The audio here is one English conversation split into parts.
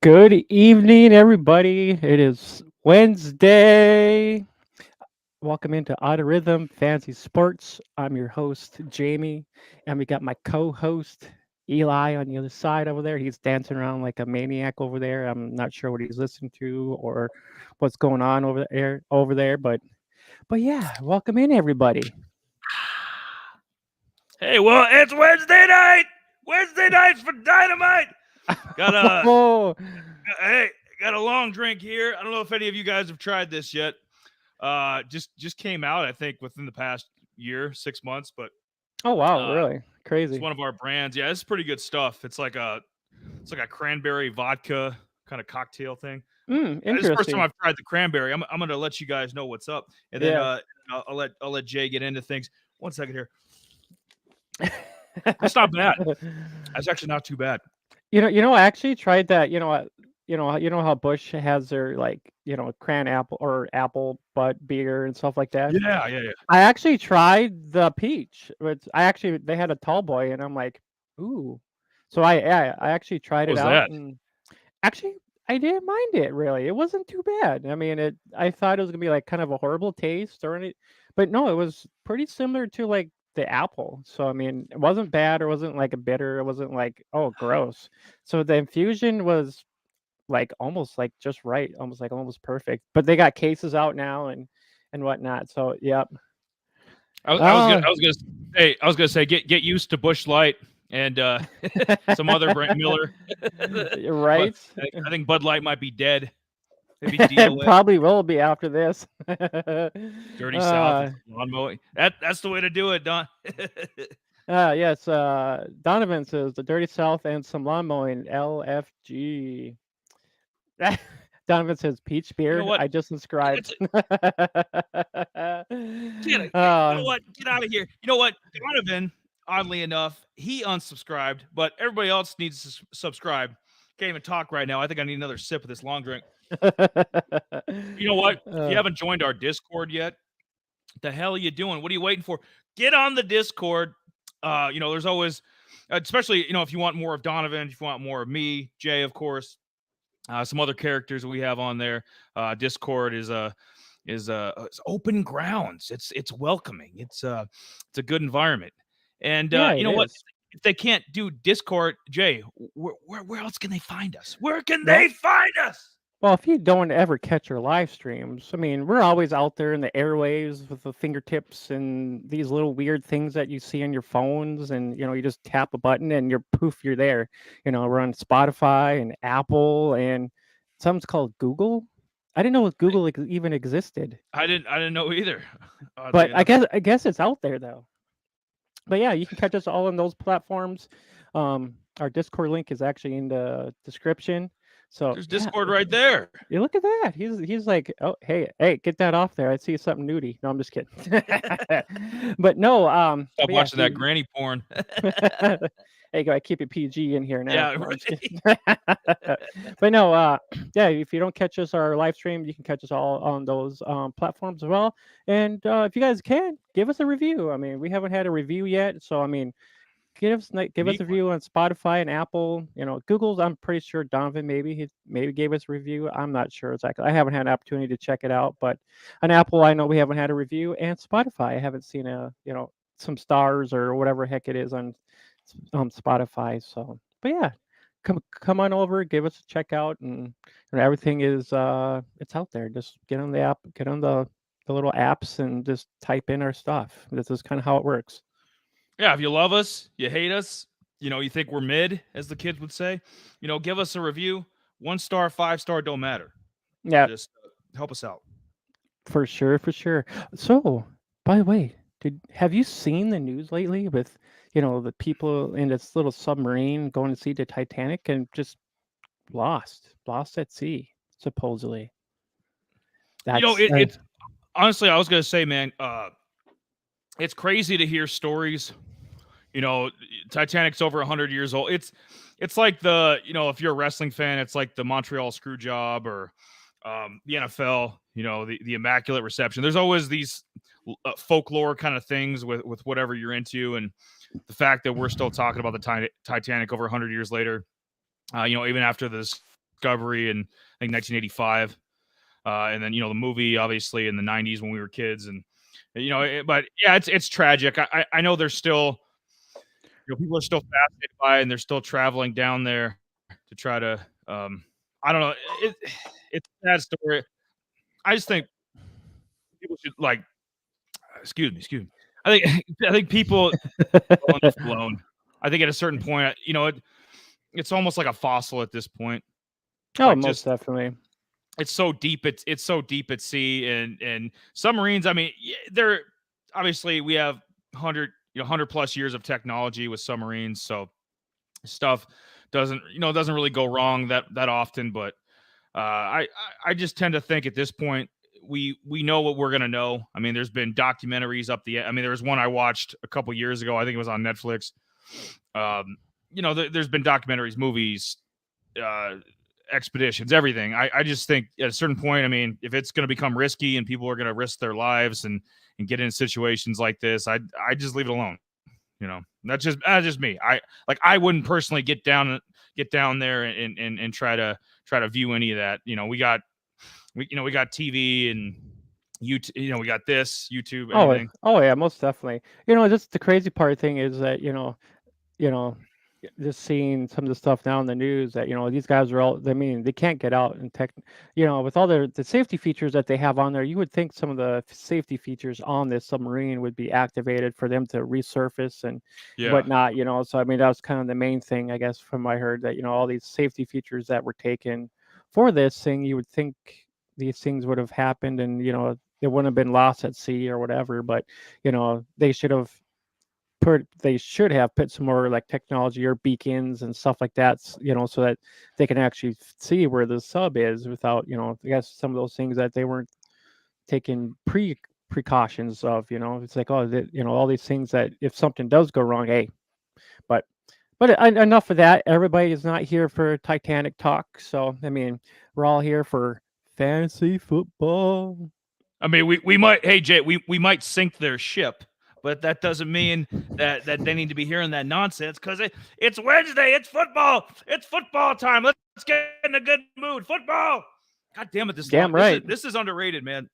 Good evening, everybody. It is Wednesday. Welcome into Auto Rhythm Fancy Sports. I'm your host, Jamie, and we got my co-host, Eli, on the other side over there. He's dancing around like a maniac over there. I'm not sure what he's listening to or what's going on over there, but yeah, welcome in, everybody. Hey, well, it's Wednesday night. Wednesday nights for dynamite. Got a Oh, hey, got a long drink here. I don't know if any of you guys have tried this yet. Just came out, I think, within the past year, 6 months. But oh wow, uh, really it's crazy. one of our brands. Yeah, it's pretty good stuff. It's like a cranberry vodka kind of cocktail thing. This is the first time Interesting. I've tried the cranberry. I'm gonna let you guys know what's up, and then Yeah. I'll let Jay get into things. One second here. That's not bad. That's actually not too bad. I actually tried that. You know how Bush has their like, cran apple or apple butt beer and stuff like that. Yeah. I actually tried the peach, which they had a tall boy, and I'm like, ooh. So I actually tried What it was out, that? and actually I didn't mind it really. It wasn't too bad. I mean, I thought it was gonna be like kind of a horrible taste or any, but no, it was pretty similar to like the apple. So I mean, it wasn't bad or wasn't like a bitter. It wasn't like, oh, gross. So the infusion was like almost like just right, almost perfect. But they got cases out now and whatnot. So yep. Oh, I was gonna say get used to Bush Light and some other brand Miller, but right. I think Bud Light might be dead. Maybe It DOA, probably will be after this. Dirty South with uh, lawn mowing. That's the way to do it, Don. yes. Donovan says the Dirty South and some lawn mowing. LFG. Donovan says peach You know beer. what? I just subscribed. It's get it. You uh, know what? Get out of here. You know what? Donovan, oddly enough, he unsubscribed, but everybody else needs to subscribe. Can't even talk right now. I think I need another sip of this long drink. You know what? If you uh, haven't joined our Discord yet, the hell are you doing? What are you waiting for? Get on the Discord. There's always, especially, if you want more of Donovan, if you want more of me, Jay, of course, some other characters we have on there. Discord is it's open grounds. It's welcoming. It's a good environment. And yeah, you it know what? is. If they can't do Discord, Jay, where else can they find us? Where can Well, they find us? Well, if you don't ever catch our live streams, I mean, we're always out there in the airwaves with the fingertips and these little weird things that you see on your phones, and you just tap a button and you're poof, you're there. We're on Spotify and Apple and something's called Google. I didn't know Google even existed, I didn't know either. Oddly but I enough. guess I guess it's out there though. But yeah, you can catch us all on those platforms. Our Discord link is actually in the description. So There's yeah, Discord right there. you look at that. He's like, oh hey, get that off there. I see something nudie. No, I'm just kidding. But no, Stop but yeah, watching that he granny porn. hey, go keep it PG in here now. Yeah, No, I'm just right. kidding. But no, yeah, if you don't catch us our live stream, you can catch us all on those platforms as well. And if you guys can, give us a review. I mean, we haven't had a review yet, so I mean, give us Need a one. review on Spotify and Apple. Google's. I'm pretty sure Donovan maybe gave us a review. I'm not sure exactly. I haven't had an opportunity to check it out, but on Apple, I know we haven't had a review, and Spotify, I haven't seen some stars or whatever heck it is on Spotify. So, but yeah, come on over, give us a check out, and everything is it's out there. Just get on the app, get on the little apps, and just type in our stuff. This is kind of how it works. Yeah, if you love us, you hate us, you think we're mid, as the kids would say, give us a review. 1 star, 5 star, don't matter. Yeah, Just help us out. for sure, for sure. So, by the way, have you seen the news lately with, the people in this little submarine going to see the Titanic and just lost at sea, supposedly. That's It's honestly, I was gonna say, man, it's crazy to hear stories. You know, Titanic's over 100 years old. It's like if you're a wrestling fan, it's like the Montreal screw job or the NFL. The immaculate reception. There's always these folklore kind of things with whatever you're into, and the fact that we're still talking about the Titanic over 100 years later. Even after this Discovery in I think 1985, and then the movie obviously in the 90s when we were kids, and but yeah, it's tragic. I know there's still people are still fascinated by it, and they're still traveling down there to try to I don't know. It's a sad story. I just think people should excuse me. I think people are blown. I think at a certain point, it's almost like a fossil at this point. Oh, most definitely. It's so deep. It's so deep at sea, and submarines. I mean, they're obviously we have 100 plus years of technology with submarines, so stuff doesn't really go wrong that often. But I just tend to think at this point we know what we're gonna know. I mean, there's been documentaries up the. I mean, there was one I watched a couple years ago. I think it was on Netflix. There's been documentaries, movies, expeditions, everything. I just think at a certain point, I mean, if it's going to become risky and people are going to risk their lives and get in situations like this, I just leave it alone. That's just me. I wouldn't personally get down there and try to view any of that. We got TV and YouTube. We got this YouTube. Everything. Oh yeah, most definitely. Just the crazy part thing is that just seeing some of the stuff now in the news that these guys are all. I mean, they can't get out and with all the safety features that they have on there. You would think some of the safety features on this submarine would be activated for them to resurface and whatnot. So I mean, that was kind of the main thing, I guess, from what I heard, that all these safety features that were taken for this thing, you would think these things would have happened, and it wouldn't have been lost at sea or whatever. But they should have put some more like technology or beacons and stuff like that, so that they can actually see where the sub is without, I guess some of those things that they weren't taking precautions of. It's like, all these things that if something does go wrong, hey. But enough of that. Everybody is not here for Titanic talk. So I mean, we're all here for fantasy football. I mean, we might, hey Jay, we might sink their ship, but that doesn't mean that they need to be hearing that nonsense, because it's Wednesday, it's football time. Let's get in a good mood. Football. God damn it! This is underrated, man.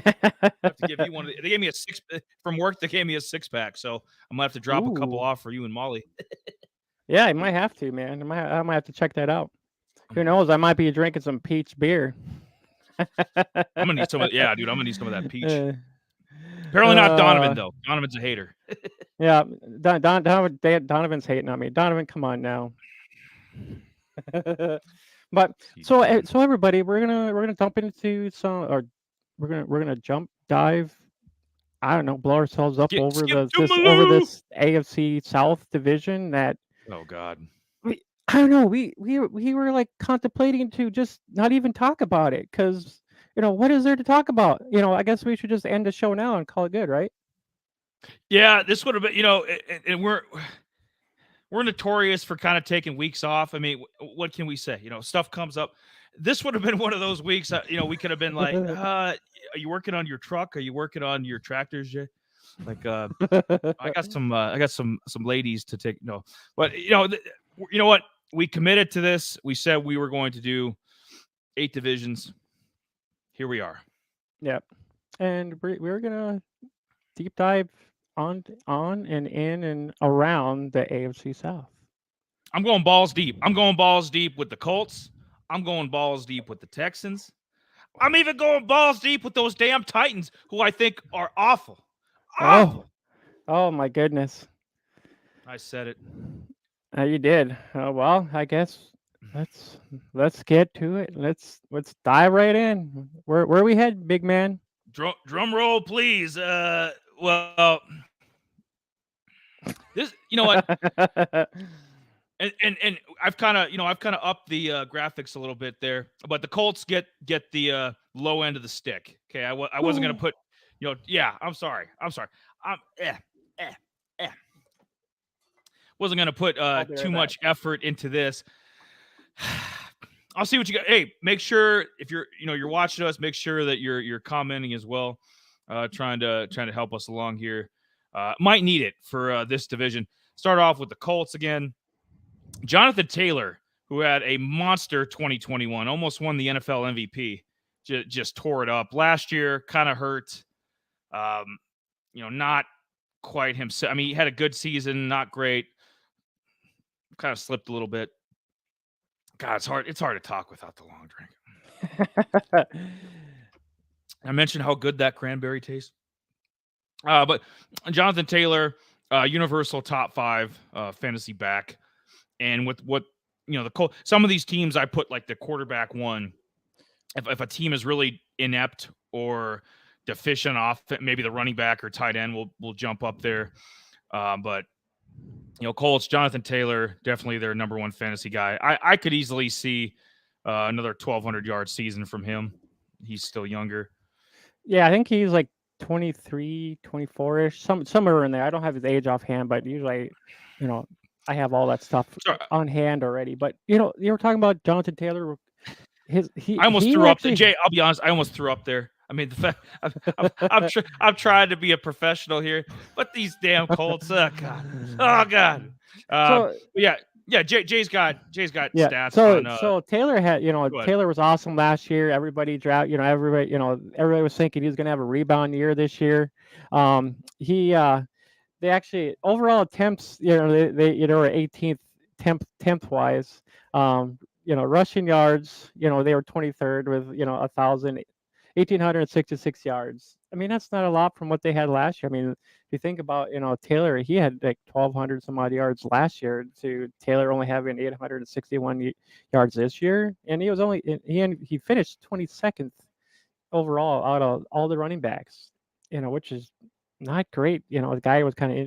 I have to give you one. They gave me a six from work. They gave me a 6-pack, so I'm gonna have to drop a couple off for you and Molly. Yeah, I might have to, man. I might have to check that out. Who knows? I might be drinking some peach beer. I'm gonna need some of that peach. Apparently not Donovan, though. Donovan's a hater. Yeah, Donovan's hating on me. Donovan, come on now. But so everybody, we're gonna jump into some, or we're gonna dive. I don't know, blow ourselves up over this AFC South division that. Oh God. I don't know. We were like contemplating to just not even talk about it, because what is there to talk about? I guess we should just end the show now and call it good, right? Yeah, this would have been, and we're notorious for kind of taking weeks off. I mean, what can we say? Stuff comes up. This would have been one of those weeks. We could have been like, are you working on your truck? Are you working on your tractors, Jay? Like, I got some ladies to take. No, but you know what? We committed to this. We said we were going to do 8 divisions. Here we are. Yep. And we're gonna deep dive on and in and around the AFC South. I'm going balls deep. I'm going balls deep with the Colts. I'm going balls deep with the Texans. I'm even going balls deep with those damn Titans, who I think are awful. Awful. Oh my goodness. I said it. You did. Well, I guess let's get to it. Let's dive right in. Where we head, big man? Drum roll, please. Well, this, what? and I've kind of upped the graphics a little bit there, but the Colts get the low end of the stick. Okay, I wasn't gonna put, yeah. I'm sorry. Wasn't gonna put too much effort into this. I'll see what you got. Hey, make sure if you're watching us, make sure that you're commenting as well, trying to help us along here. Might need it for this division. Start off with the Colts again. Jonathan Taylor, who had a monster 2021, almost won the NFL MVP, just tore it up. Last year, kind of hurt. Not quite himself. I mean, he had a good season, not great. Kind of slipped a little bit. God, it's hard. It's hard to talk without the long drink. I mentioned how good that cranberry tastes. But Jonathan Taylor, universal top 5 fantasy back, and with what some of these teams I put like the quarterback one. If a team is really inept or deficient off, maybe the running back or tight end will jump up there. But Colts, Jonathan Taylor, definitely their number 1 fantasy guy. I could easily see another 1,200 yard season from him. He's still younger. Yeah, I think he's like 23, 24-ish, somewhere in there. I don't have his age offhand, but usually, I have all that stuff on hand already. But you were talking about Jonathan Taylor. I almost threw up there. Jay, I'll be honest, I almost threw up there. I mean, the fact I'm trying to be a professional here, but these damn Colts, oh god. Jay's got stats. So Taylor had, Taylor was awesome last year. Everybody everybody was thinking he was going to have a rebound year this year. They actually overall attempts, they were 18th, 10th wise. Rushing yards, they were 23rd with 1,866 yards. I mean, that's not a lot from what they had last year. I mean, if you think about, Taylor, he had like 1,200 some odd yards last year to Taylor only having 861 yards this year. And he finished 22nd overall out of all the running backs, which is not great. The guy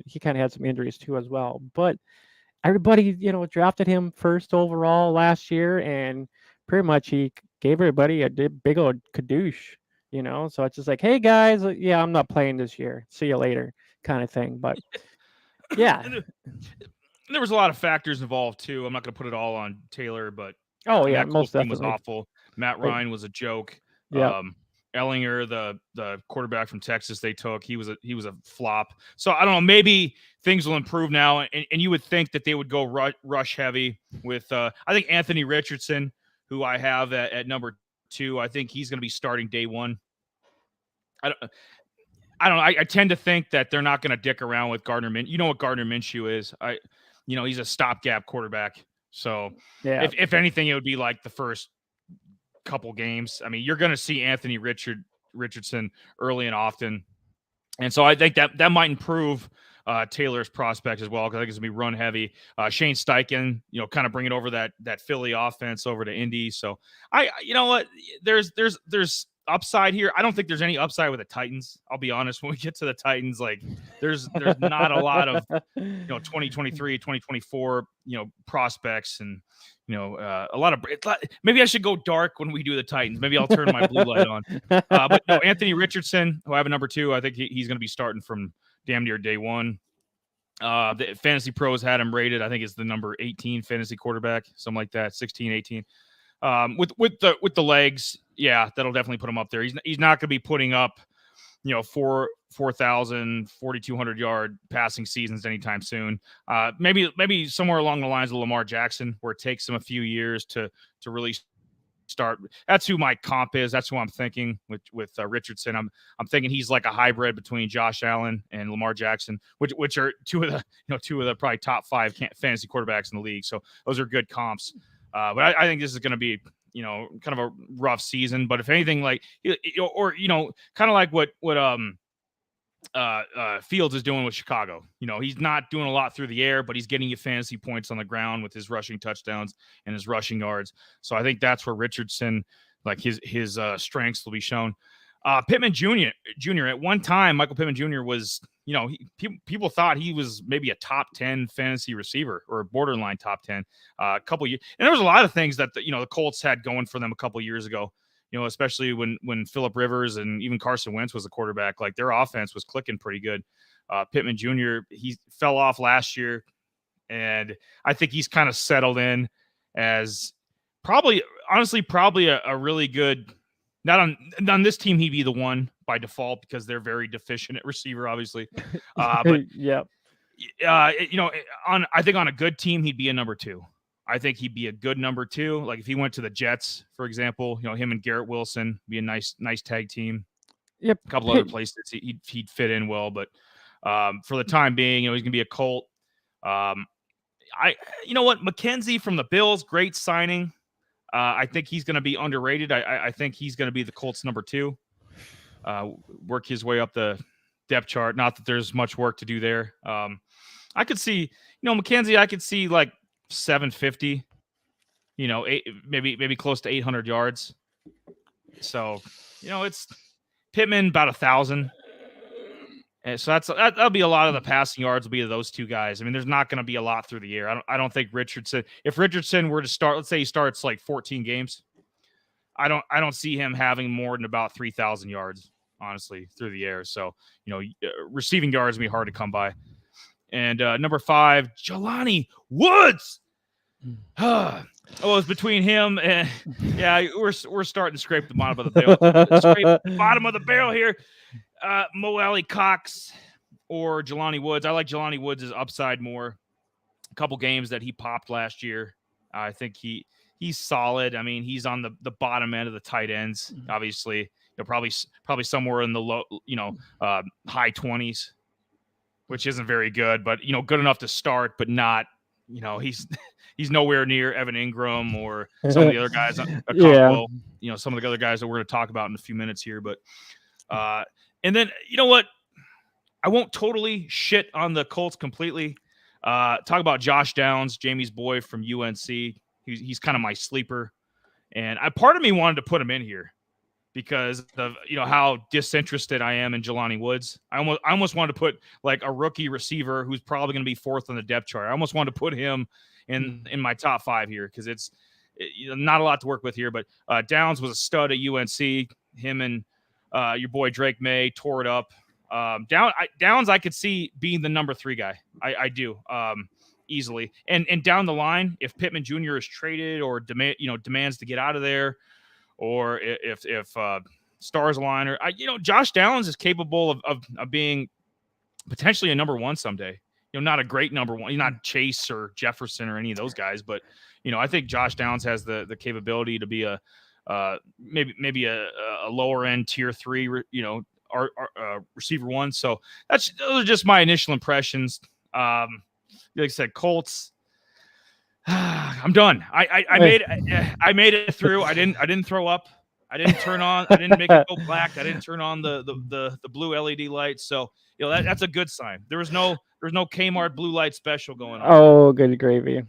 he kind of had some injuries too as well. But everybody, drafted him first overall last year, and pretty much he gave everybody a big old kadoosh, So it's just like, hey guys, yeah, I'm not playing this year. See you later, kind of thing. But yeah, there was a lot of factors involved too. I'm not going to put it all on Taylor, but most definitely was awful. Matt Ryan was a joke. Yeah. Ellinger, the quarterback from Texas they took, he was a flop. So I don't know, maybe things will improve now, and you would think that they would go rush heavy with I think Anthony Richardson, who I have at number 2. I think he's going to be starting day 1. I don't know. I tend to think that they're not going to dick around with Gardner Minshew. You know what Gardner Minshew is? He's a stopgap quarterback. So if anything, it would be like the first couple games. I mean, you're going to see Anthony Richardson early and often, and so I think that might improve Taylor's prospects as well, because I think it's going to be run heavy. Shane Steichen, kind of bringing over that Philly offense over to Indy. So there's upside here. I don't think there's any upside with the Titans. I'll be honest. When we get to the Titans, like there's not a lot of 2023, 2024 prospects, and a lot of maybe I should go dark when we do the Titans. Maybe I'll turn my blue light on. But no, Anthony Richardson, who I have a number 2, I think he's going to be starting from damn near day 1. The Fantasy Pros had him rated, I think it's the number 18 fantasy quarterback, something like that, 16, 18. With the legs, yeah, that'll definitely put him up there. He's not going to be putting up 4,000, 4,200 yard passing seasons anytime soon. Maybe somewhere along the lines of Lamar Jackson, where it takes him a few years to really start. That's who my comp is. That's who I'm thinking with Richardson. I'm thinking he's like a hybrid between Josh Allen and Lamar Jackson, which are two of the probably top 5 fantasy quarterbacks in the league. So those are good comps. But I think this is going to be, kind of a rough season. But if anything, like, or kind of like what Fields is doing with Chicago. He's not doing a lot through the air, but he's getting you fantasy points on the ground with his rushing touchdowns and his rushing yards. So I think that's where Richardson, like his strengths will be shown. Pittman Jr. At one time, Michael Pittman Jr. was, people thought he was maybe a top 10 fantasy receiver or borderline top 10 a couple years. And there was a lot of things that the Colts had going for them a couple years ago. Especially when Phillip Rivers and even Carson Wentz was the quarterback, like their offense was clicking pretty good. Pittman Jr., he fell off last year, and I think he's kind of settled in as probably a really good. Not on this team, he'd be the one by default because they're very deficient at receiver, obviously. But yeah, I think on a good team, he'd be a number 2. I think he'd be a good number 2. Like if he went to the Jets, for example, him and Garrett Wilson be a nice tag team. Yep. A couple other places he'd fit in well, but for the time being, he's gonna be a Colt. You know what, McKenzie from the Bills, great signing. I think he's going to be underrated. I think he's going to be the Colts number 2. Work his way up the depth chart. Not that there's much work to do there. I could see, McKenzie. I could see like 750. Maybe close to 800 yards. So, it's Pittman about 1,000. And so that'll be a lot of the passing yards will be to those 2 guys. I mean, there's not going to be a lot through the air. I don't think Richardson. If Richardson were to start, let's say he starts like 14 games, I don't see him having more than about 3,000 yards, honestly, through the air. So receiving yards will be hard to come by. And number 5, Jelani Woods. It's between him and we're starting to scrape the bottom of the barrel. Scrape the bottom of the barrel here. Mo Alley Cox or Jelani Woods. I like Jelani Woods' upside more. A couple games that he popped last year. I think he's solid. I mean, he's on the bottom end of the tight ends. Obviously, probably somewhere in the low, high 20s, which isn't very good, but good enough to start, but not. He's nowhere near Evan Ingram or some of the other guys. Some of the other guys that we're going to talk about in a few minutes here, but. And then, you know what? I won't totally shit on the Colts completely. Talk about Josh Downs, Jamie's boy from UNC. He's kind of my sleeper. And part of me wanted to put him in here because of, how disinterested I am in Jelani Woods. I almost wanted to put like a rookie receiver who's probably going to be 4th on the depth chart. I almost wanted to put him in my top 5 here because it's not a lot to work with here. But Downs was a stud at UNC. Him and your boy Drake May tore it up. Downs, I could see being the number 3 guy. I do easily. And down the line, if Pittman Jr. is traded or demands to get out of there, or if stars align, or Josh Downs is capable of being potentially a number 1 someday. Not a great number 1. He's not Chase or Jefferson or any of those guys, but I think Josh Downs has the capability to be a maybe a lower end tier 3, receiver 1. So those are just my initial impressions. Like I said, Colts. I'm done. I made it through. I didn't throw up. I didn't turn on. I didn't make it go black. I didn't turn on the blue LED lights. So that's a good sign. There's no Kmart blue light special going on. Oh, good gravy.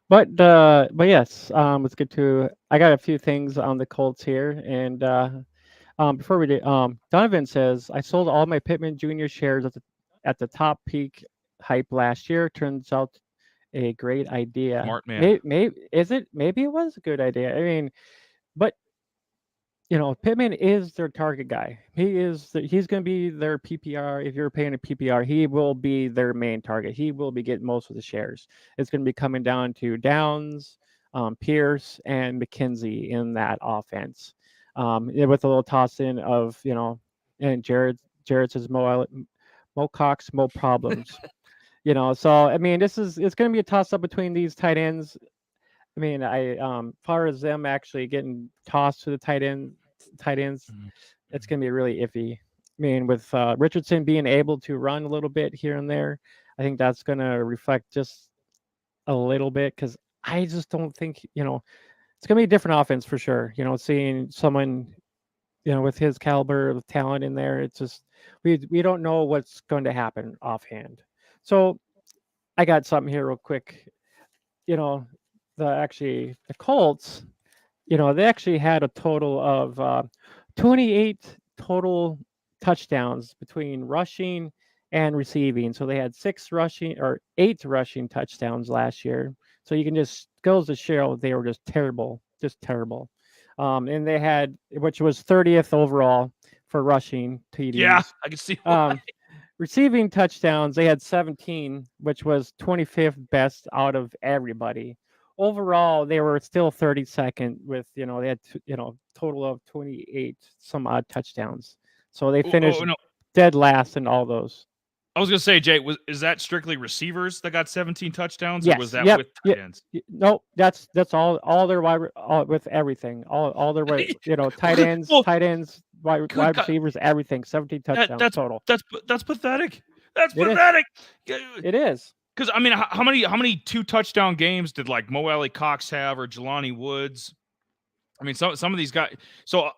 But yes, let's get to. I got a few things on the Colts here, and before we do, Donovan says I sold all my Pittman Jr. shares at the top peak hype last year. Turns out a great idea. Smart man. Maybe it was a good idea. I mean, but Pittman is their target guy. He's going to be their PPR. If you're paying a PPR, he will be their main target. He will be getting most of the shares. It's going to be coming down to Downs, Pierce, and McKenzie in that offense. With a little toss in of, and Jared says Mo Cox, Mo problems. So I mean, it's going to be a toss up between these tight ends. I mean, far as them actually getting tossed to the tight ends, it's going to be really iffy. I mean, with Richardson being able to run a little bit here and there, I think that's going to reflect just a little bit because I just don't think, it's going to be a different offense for sure. Seeing someone, with his caliber of talent in there, it's just, we don't know what's going to happen offhand. So I got something here real quick. The Colts, they actually had a total of 28 total touchdowns between rushing and receiving. So they had 8 rushing touchdowns last year. So you can just goes to show they were just terrible. And they had, which was 30th overall for rushing TDs. Yeah, I can see why. Receiving touchdowns, they had 17, which was 25th best out of everybody. Overall, they were still 32nd with, they had, total of 28 some odd touchdowns. So they finished dead last in all those. I was gonna say, Jay, is that strictly receivers that got 17 touchdowns, or was Yes. that Yep. with Yeah. tight ends? No, that's all their all, with everything. All their Well, tight ends, good wide God, receivers, everything. 17 that touchdowns that's total. that's pathetic. That's It is. pathetic. It is. Because I mean, how many 2 touchdown games did like Mo Alley Cox have or Jelani Woods? I mean, some of these guys. So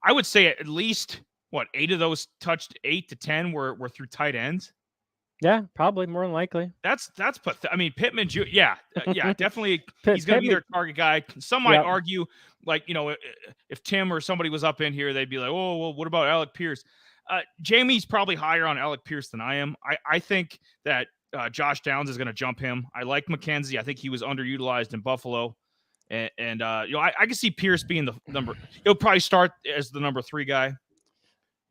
I would say at least what 8 of those touched 8 to 10 were through tight ends. Yeah, probably more than likely. That's I mean, Pittman, yeah, yeah, definitely. He's going to be Pittman. their target guy. Some might Yep. argue, like, if Tim or somebody was up in here, they'd be like, oh, well, what about Alec Pierce? Jamie's probably higher on Alec Pierce than I am. I think that Josh Downs is going to jump him. I like McKenzie. I think he was underutilized in Buffalo. And I can see Pierce being the number. He'll probably start as the number 3 guy,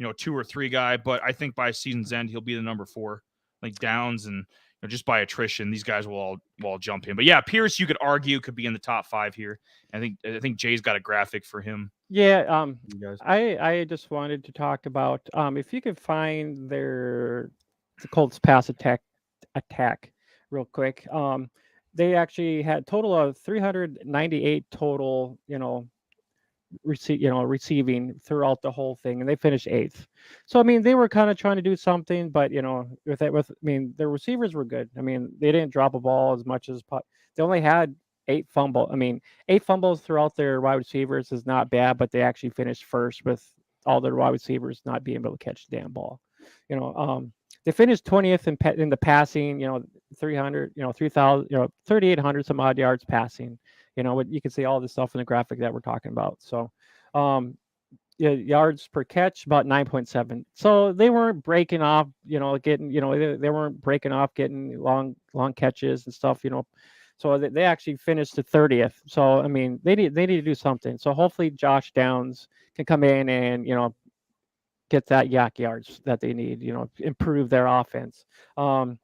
2 or 3 guy. But I think by season's end, he'll be the number 4. Like Downs and just by attrition, these guys will all jump him. But yeah, Pierce, you could argue could be in the top 5 here. I think Jay's got a graphic for him. Yeah. You guys. I just wanted to talk about if you could find the Colts pass attack real quick. They actually had total of 398 total, receiving throughout the whole thing, and they finished 8th. So I mean, they were kind of trying to do something, but I mean, their receivers were good. I mean, they didn't drop a ball as much as they only had 8 fumbles. I mean, 8 fumbles throughout their wide receivers is not bad, but they actually finished first with all their wide receivers not being able to catch the damn ball. They finished 20th in the passing. 300, 3,000, 3,800 some odd yards passing. You can see all this stuff in the graphic that we're talking about. So, yards per catch about 9.7. So they weren't breaking off, getting, they weren't breaking off, getting long catches and stuff. So they actually finished the 30th. So I mean, they need to do something. So hopefully Josh Downs can come in and get that yak yards that they need. Improve their offense. For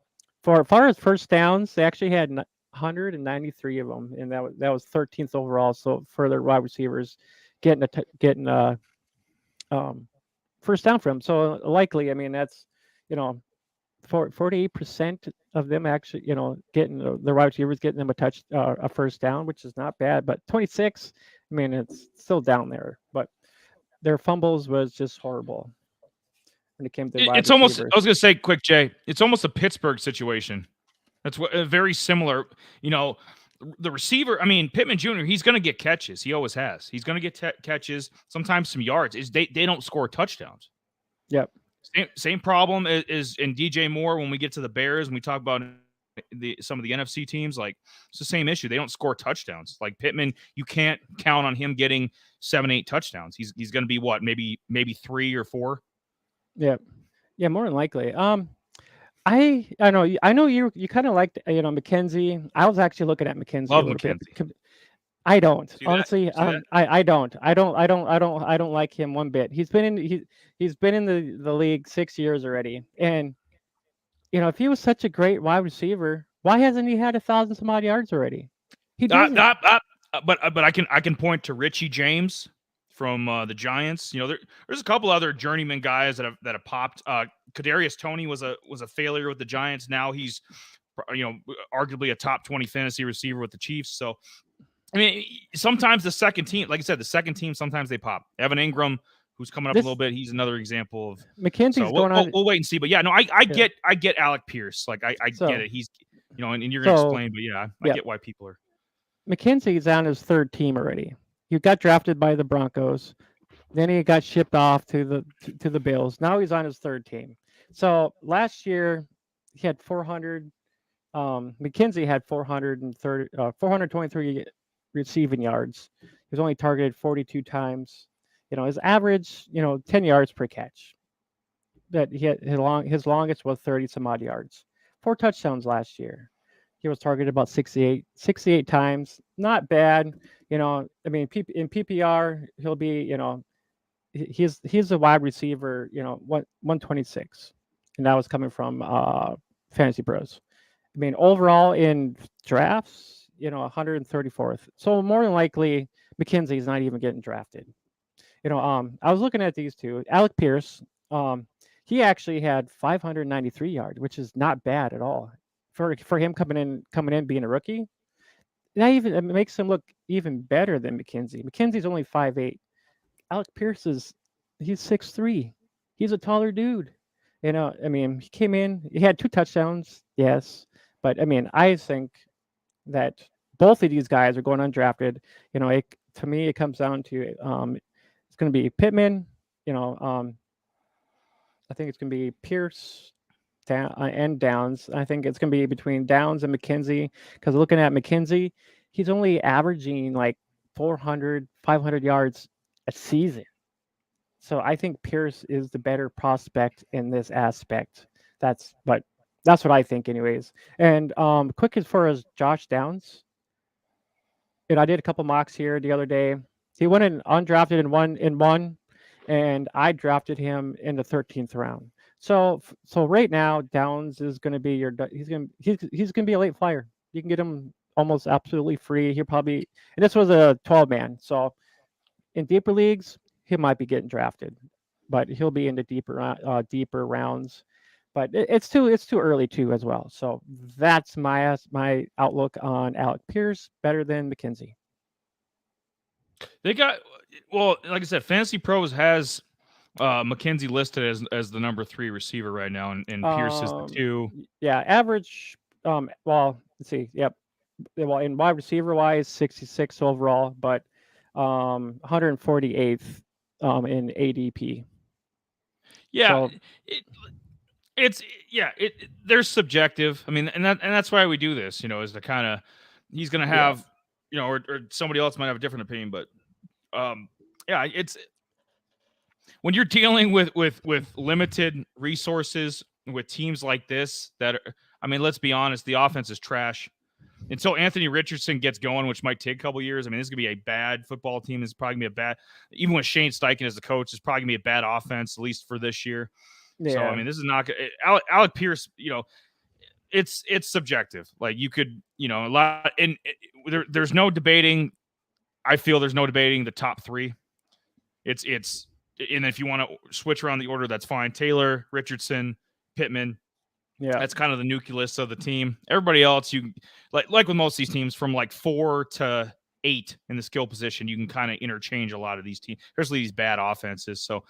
as far as first downs, they actually had 193 of them, and that was 13th overall. So for their wide receivers, getting first down from them. So likely, I mean, that's 48% of them actually, getting the wide receivers getting them a first down, which is not bad. But 26, I mean, it's still down there. But their fumbles was just horrible when it came to wide It's almost. receivers. I was going to say, quick, Jay. It's almost a Pittsburgh situation. That's very similar. The receiver. I mean, Pittman Jr. He's going to get catches. He always has. He's going to get sometimes some yards. They don't score touchdowns. Yep. Same problem is in DJ Moore when we get to the Bears and we talk about some of the NFC teams. Like, it's the same issue. They don't score touchdowns. Like Pittman, you can't count on him getting 7-8 touchdowns. He's going to be what, maybe 3 or 4. Yeah, more than likely. I know you kind of liked McKenzie. I was actually looking at McKenzie Love a little McKenzie. bit. I don't See that? honestly. See that? I don't like him one bit. He's been in the league 6 years already, and if he was such a great wide receiver, why hasn't he had 1,000 some odd yards already? He doesn't. But I can point to Richie James from the Giants. There's a couple other journeyman guys that have popped. Kadarius Toney was a failure with the Giants. Now he's arguably a top 20 fantasy receiver with the Chiefs. So I mean, sometimes the second team, like I said, sometimes they pop. Evan Ingram, who's coming up a little bit, he's another example of McKenzie's going on. We'll wait and see. But yeah, no, I get Alec Pierce. Like I get it. He's and you're gonna explain, but yeah, I get why people are. McKenzie's on his 3rd team already. He got drafted by the Broncos, then he got shipped off to the Bills. Now he's on his 3rd team. So last year he had 400. McKenzie had 423 receiving yards. He was only targeted 42 times. His average, 10 yards per catch. That he had his longest was 30 some odd yards. 4 touchdowns last year. He was targeted about 68 times. Not bad. I mean, in PPR, he'll be, he's a wide receiver, 126. And that was coming from Fantasy Pros. I mean, overall in drafts, 134th. So more than likely, McKenzie's not even getting drafted. I was looking at these two. Alec Pierce, he actually had 593 yards, which is not bad at all for him coming in being a rookie. That even it makes him look even better than McKenzie. McKenzie's only 5'8". Alec Pierce he's 6'3". He's a taller dude. I mean, he came in, he had 2 touchdowns, yes, but I mean, I think that both of these guys are going undrafted. To me, it comes down to it's going to be Pittman. I think it's going to be Pierce and Downs. I think it's going to be between Downs and McKenzie, because looking at McKenzie, he's only averaging like 400, 500 yards a season. So I think Pierce is the better prospect in this aspect. But that's what I think, anyways. And quick as far as Josh Downs, I did a couple mocks here the other day. He went in undrafted in one, and I drafted him in the 13th round. So right now, Downs is going to be he's going to be a late flyer. You can get him almost absolutely free. And this was a 12-man. So in deeper leagues, he might be getting drafted, but he'll be in the deeper rounds. But it's too early too as well. So that's my outlook on Alec Pierce, better than McKenzie. They got, well, like I said, Fantasy Pros has McKenzie listed as the number 3 receiver right now, and Pierce is the 2. Yeah, average. Well, let's see. Yep. Well, in wide receiver wise, 66 overall, but 148th in ADP. Yeah, so, there's subjective. I mean, and that's why we do this, is to kind of, he's going to have, or somebody else might have a different opinion, but it's when you're dealing with limited resources with teams like this let's be honest, the offense is trash. Until Anthony Richardson gets going, which might take a couple years. I mean, this is going to be a bad football team. This is probably going to be even with Shane Steichen as the coach, it's probably going to be a bad offense, at least for this year. Yeah. So, I mean, this is not good. Alec Pierce, it's subjective. Like, you could, a lot, and there's no debating. I feel there's no debating the top 3. And if you want to switch around the order, that's fine. Taylor, Richardson, Pittman. Yeah, that's kind of the nucleus of the team. Everybody else, you like with most of these teams, from like 4 to 8 in the skill position, you can kind of interchange a lot of these teams, especially these bad offenses. So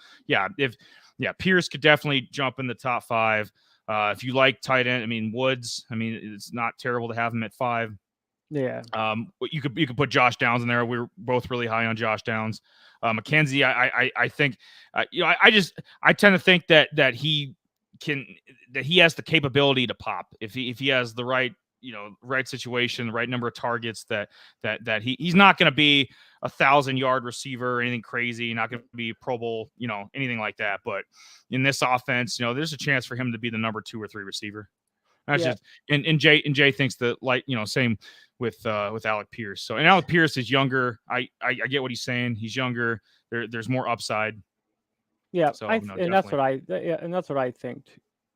Pierce could definitely jump in the top 5. If you like tight end, I mean, Woods, it's not terrible to have him at 5. Yeah. You could put Josh Downs in there. We're both really high on Josh Downs. McKenzie, I think, I tend to think that he has the capability to pop if he has the right situation, the right number of targets, that he's not going to be 1,000-yard receiver or anything crazy, not going to be Pro Bowl, anything like that. But in this offense, there's a chance for him to be the number 2 or 3 receiver. That's just, and Jay thinks that, same with Alec Pierce. So, and Alec Pierce is younger. I get what he's saying. He's younger. There's more upside. Yeah, so, and that's what I think.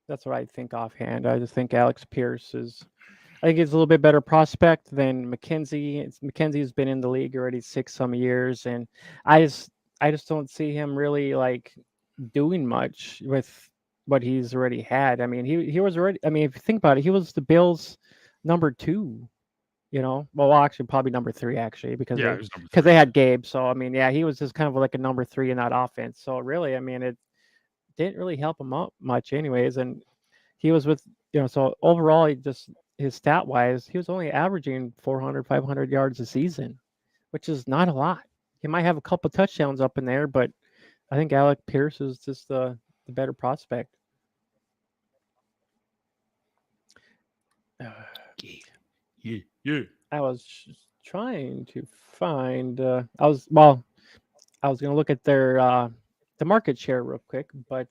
That's what I think offhand. I just think Alex Pierce I think he's a little bit better prospect than McKenzie. McKenzie's been in the league already 6 some years, and I just don't see him really like doing much with what he's already had. I mean, he was already. I mean, if you think about it, he was the Bills' number 2. Well, actually, probably number 3 actually, because they had Gabe. So I mean, he was just kind of like a number 3 in that offense. So really, I mean, it didn't really help him out much, anyways. And he was with so overall, his stat wise, he was only averaging 400, 500 yards a season, which is not a lot. He might have a couple touchdowns up in there, but I think Alec Pierce is just the better prospect. Yeah. I was trying to find. I was going to look at their the market share real quick, but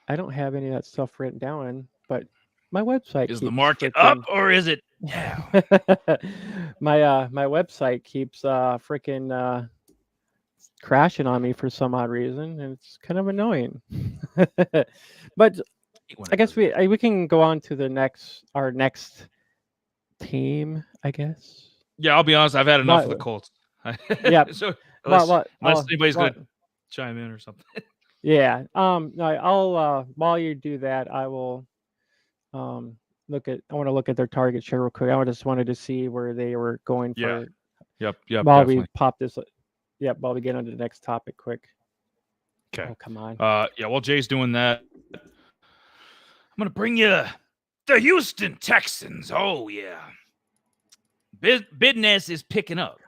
I don't have any of that stuff written down. But my website is the market up or is it down? my website keeps freaking crashing on me for some odd reason, and it's kind of annoying. But I guess we can go on to our next team, I guess. Yeah, I'll be honest. I've had enough of the Colts. Yeah. So unless anybody's going to chime in or something. Yeah. No, I'll while you do that, I will I want to look at their target share real quick. I just wanted to see where they were going Yeah. for Yep. while we Definitely. pop this. Yep. While we get on to the next topic, quick. Okay. Oh, come on. Yeah. While Jay's doing that, I'm gonna bring you the Houston Texans. Oh yeah, business is picking up.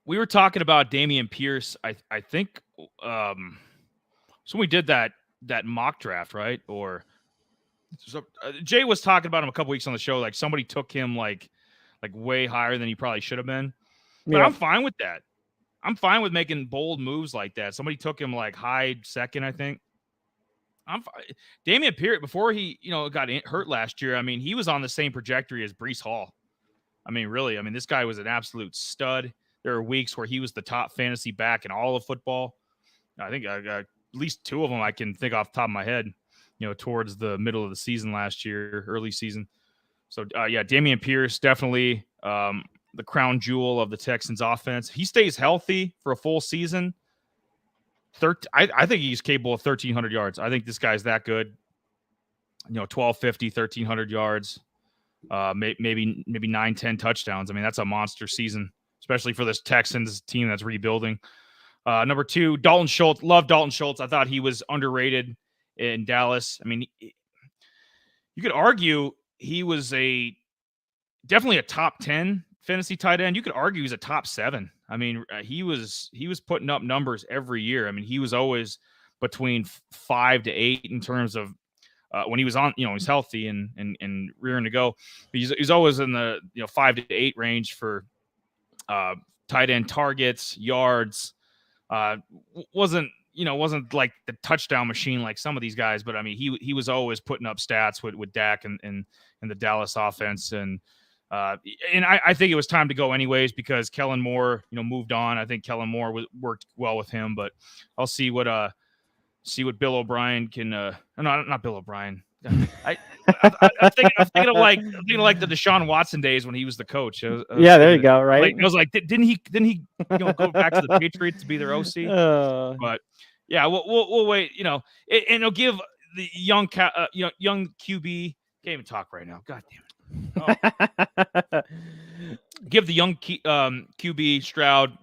We were talking about Dameon Pierce. I think so. We did that mock draft, right? Or so, Jay was talking about him a couple weeks on the show. Like somebody took him like way higher than he probably should have been. But Yeah. I'm fine with that. I'm fine with making bold moves like that. Somebody took him like high second, I think. I'm fine. Dameon Pierce, before he got hurt last year, I mean, he was on the same trajectory as Breece Hall. I mean, really, I mean, this guy was an absolute stud. There were weeks where he was the top fantasy back in all of football. I think at least two of them I can think off the top of my head, towards the middle of the season last year, early season. So, yeah, Dameon Pierce, definitely the crown jewel of the Texans offense. He stays healthy for a full season. I think he's capable of 1,300 yards. I think this guy's that good. 1,250, 1,300 yards, maybe 9, 10 touchdowns. I mean, that's a monster season, especially for this Texans team that's rebuilding. Number 2, Dalton Schultz. Love Dalton Schultz. I thought he was underrated in Dallas. I mean, you could argue he was definitely a top 10 fantasy tight end. You could argue he's a top 7. I mean, he was putting up numbers every year. I mean, he was always between 5 to 8 in terms of when he was on, he's healthy and rearing to go. He's always in the 5 to 8 range for tight end targets, yards. Wasn't like the touchdown machine like some of these guys, but I mean, he was always putting up stats with Dak and the Dallas offense. And I think it was time to go anyways because Kellen Moore, moved on. I think Kellen Moore worked well with him, but I'll see what Bill O'Brien can. No, not Bill O'Brien. I'm thinking of like the Deshaun Watson days when he was the coach. Yeah, there you go. Right. I was like, didn't he go back to the Patriots to be their OC? But yeah, we'll wait. And it'll give the young QB. Can't even talk right now. God damn it. Oh. Give the young QB Stroud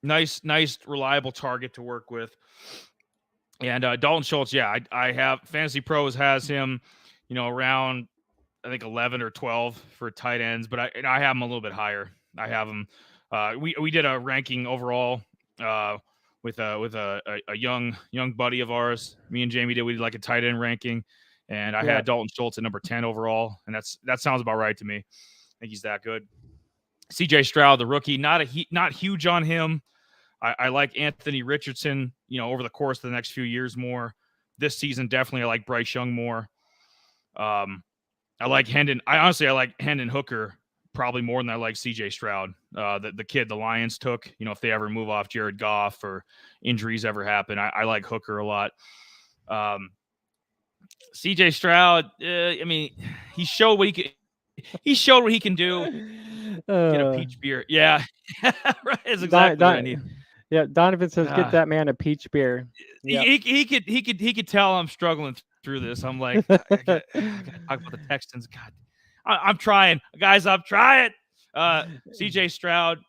nice reliable target to work with. And Dalton Schultz, yeah, I have Fantasy Pros has him, around I think 11 or 12 for tight ends, but I have him a little bit higher. I have him. We did a ranking overall with a young buddy of ours. Me and Jamie we did like a tight end ranking, and I had Dalton Schultz at number 10 overall, and that sounds about right to me. I think he's that good. C.J. Stroud, the rookie, not huge on him. I like Anthony Richardson, over the course of the next few years more. This season, definitely I like Bryce Young more. I like Hendon. I like Hendon Hooker probably more than I like C.J. Stroud. The kid the Lions took, if they ever move off Jared Goff or injuries ever happen, I like Hooker a lot. C.J. Stroud, I mean, he showed what he could. He showed what he can do. Get a peach beer. Yeah. Right. That's exactly what I need. Yeah, Donovan says, "Get that man a peach beer." Yep. He could tell I'm struggling through this. I'm like, I gotta talk about the Texans. God, I'm trying, guys. I'm trying. C.J. Stroud.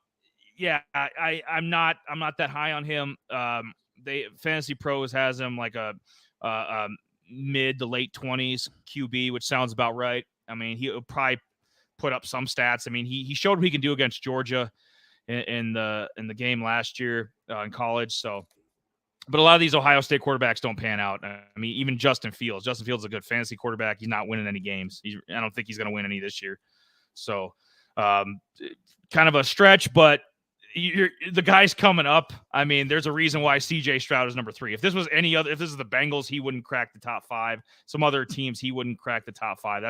Yeah, I'm not that high on him. Fantasy Pros has him like a mid to late 20s QB, which sounds about right. I mean, he'll probably put up some stats. I mean, he showed what he can do against Georgia in the game last year in college. So, but a lot of these Ohio State quarterbacks don't pan out. I mean, even Justin Fields. Justin Fields is a good fantasy quarterback. He's not winning any games. I don't think he's going to win any this year. So, kind of a stretch, but the guy's coming up. I mean, there's a reason why C.J. Stroud is number 3. If this is the Bengals, he wouldn't crack the top 5. Some other teams, he wouldn't crack the top 5.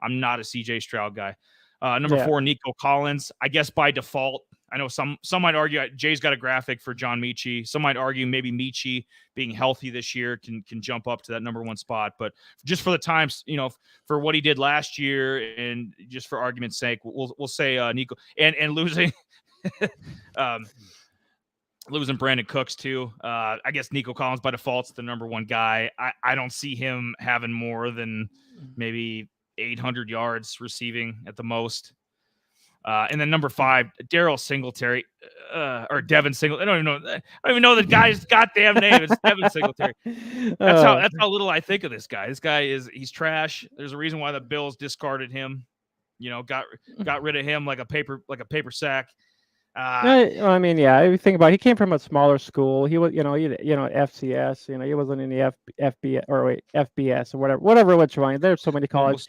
I'm not a C.J. Stroud guy. Number 4, Nico Collins. I guess by default, I know some might argue Jay's got a graphic for John Mechie. Some might argue maybe Mechie being healthy this year can jump up to that number 1 spot. But just for the times, for what he did last year, and just for argument's sake, we'll say Nico and losing. losing Brandon Cooks too. I guess Nico Collins by default's the number one guy. I don't see him having more than maybe 800 yards receiving at the most. And then number 5, Daryl Singletary, or Devin Singletary. I don't even know the guy's goddamn name. It's Devin Singletary. That's how little I think of this guy. This guy he's trash. There's a reason why the Bills discarded him. Got rid of him like a paper sack. I mean, yeah. If you think about it, he came from a smaller school. He was, FCS. He wasn't in the FBS or wait, FBS or whatever which one. There's so many colleges.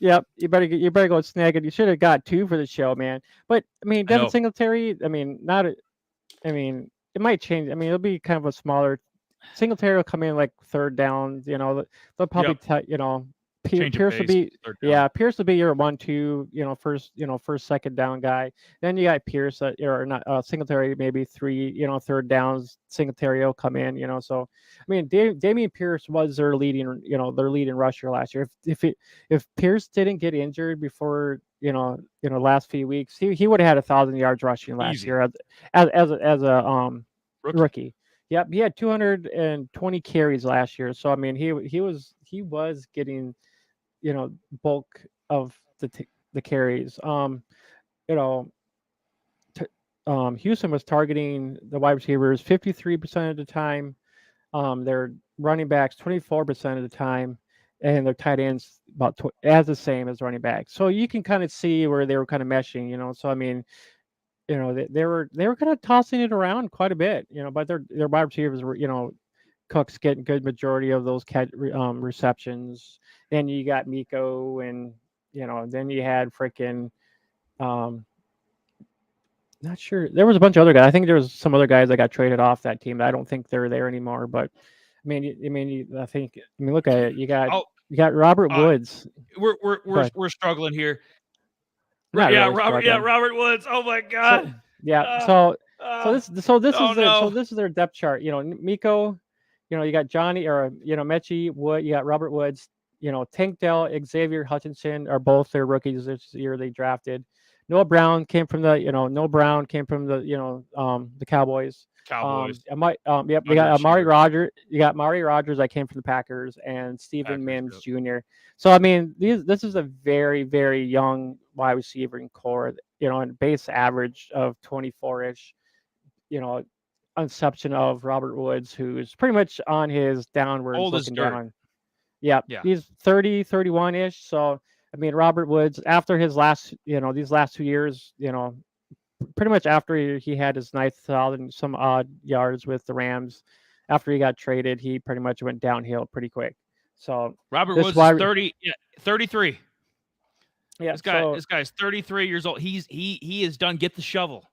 Yep, you better go snag it. You should have got 2 for the show, man. But I mean, Devin Singletary. I mean, it might change. I mean, it'll be kind of a smaller. Singletary will come in like third down. They'll probably Pierce will be Pierce will be your 1-2, first second down guy. Then you got Pierce or not Singletary maybe 3, third downs. Singletary will come in, So I mean, Damian Pierce was their leading rusher last year. If Pierce didn't get injured before last few weeks, he would have had 1,000 yards rushing last year as a rookie. Yep, he had 220 carries last year. So I mean, he was getting bulk of the carries. Houston was targeting the wide receivers 53% of the time. Their running backs 24% of the time, and their tight ends about as the same as running backs. So you can kind of see where they were kind of meshing. So I mean, they were kind of tossing it around quite a bit. But their wide receivers were Cook's getting good majority of those receptions. Then you got Miko, and then you had freaking not sure. There was a bunch of other guys. I think there was some other guys that got traded off that team. I don't think they're there anymore. But I mean, look at it. You got Robert Woods. We're struggling here. Robert Woods. Oh my god. So this is their depth chart. Miko. You got Johnny or Mechie Wood. You got Robert Woods. Tank Dell, Xavier Hutchinson are both their rookies this year they drafted. Noah Brown came from the the Cowboys. They got Amari Rogers. You got Amari Rogers that came from the Packers, and Stephen Mims Jr. So I mean, this is a very, very young wide receiving core. And base average of 24-ish. Exception of Robert Woods, who's pretty much on his downwards looking down. Yeah, he's 30, 31-ish. So I mean, Robert Woods, after his last, these last 2 years, pretty much after he had his 9,000 some odd yards with the Rams, after he got traded, he pretty much went downhill pretty quick. So Robert Woods is 33. Yeah, this guy's 33 years old. He is done. Get the shovel.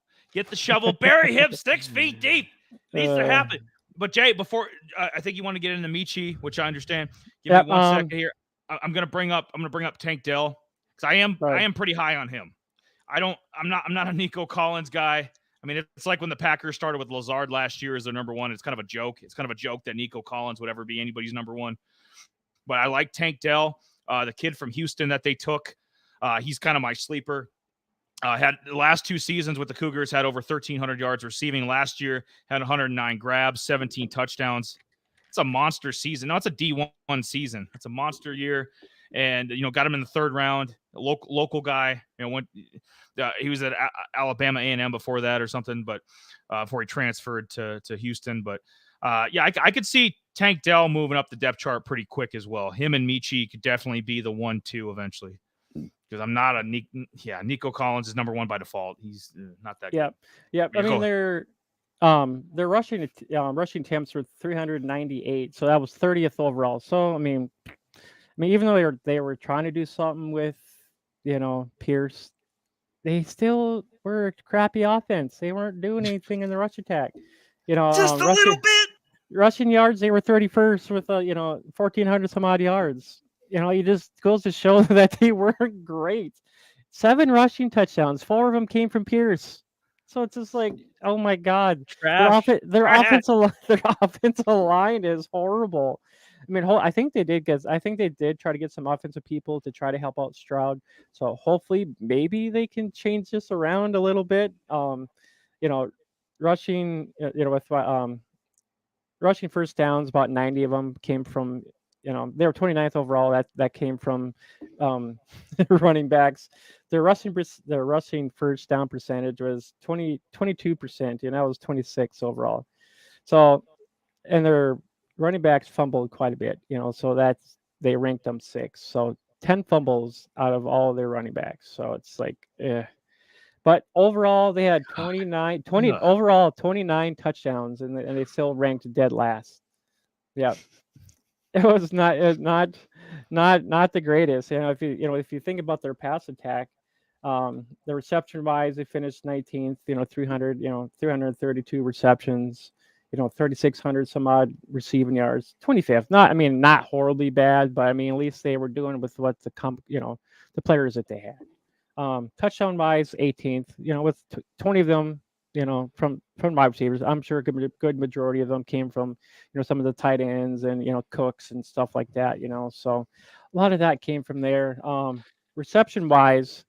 Bury him 6 feet deep. Needs to happen. But Jay, before I think you want to get into Michi, which I understand. Give me 1 second here. I'm gonna bring up Tank Dell because I am pretty high on him. I'm not a Nico Collins guy. I mean, it's like when the Packers started with Lazard last year as their number 1. It's kind of a joke. It's kind of a joke that Nico Collins would ever be anybody's number 1. But I like Tank Dell, the kid from Houston that they took. He's kind of my sleeper. Had the last 2 seasons with the Cougars, had over 1,300 yards receiving. Last year, had 109 grabs, 17 touchdowns. It's a monster season. No, it's a D1 season. It's a monster year. And, got him in the 3rd round. A local guy. He was at Alabama A&M before that or something, but before he transferred to Houston. But, I could see Tank Dell moving up the depth chart pretty quick as well. Him and Michi could definitely be the 1-2 eventually. Because I'm not Nico Collins is number 1 by default. He's not that good. Yeah. I mean, their rushing attempts were 398, so that was 30th overall. So I mean, even though they were trying to do something with Pierce, they still were a crappy offense. They weren't doing anything in the rush attack. Just a little bit. Rushing yards, they were 31st with 1,400 some odd yards. It just goes to show that they weren't great. 7 rushing touchdowns, 4 of them came from Pierce. So it's just like, oh my God, their offensive line is horrible. I mean, I think they did try to get some offensive people to try to help out Stroud. So hopefully, maybe they can change this around a little bit. rushing, with rushing first downs, about 90 of them came from, they were 29th overall. That came from um, running backs. Their rushing first down percentage was 22%, and that was 26 overall. So, and their running backs fumbled quite a bit, so they ranked them 6th. So 10 fumbles out of all their running backs. So it's like, But overall, they had 29 touchdowns, and they still ranked dead last. Yeah, it was not the greatest. If you think about their pass attack, the reception wise, they finished 19th. 332 receptions. 3,600 some odd receiving yards. 25th. Not horribly bad, but at least they were doing with what the players that they had. Touchdown wise, 18th. With 20 of them, from wide receivers. I'm sure a good majority of them came from, some of the tight ends and Cooks and stuff like that. So a lot of that came from there. Reception wise,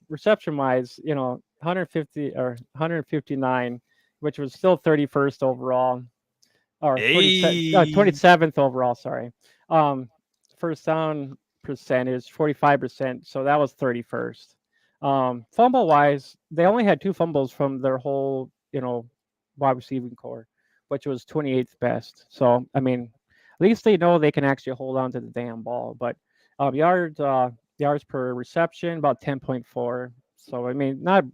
reception wise, 150 or 159, which was still 31st overall, or 27th overall. Sorry. First down percentage 45%, so that was 31st. Fumble wise, they only had 2 fumbles from their whole wide receiving core, which was 28th best. So at least they know they can actually hold on to the damn ball. But yards per reception about 10.4. So not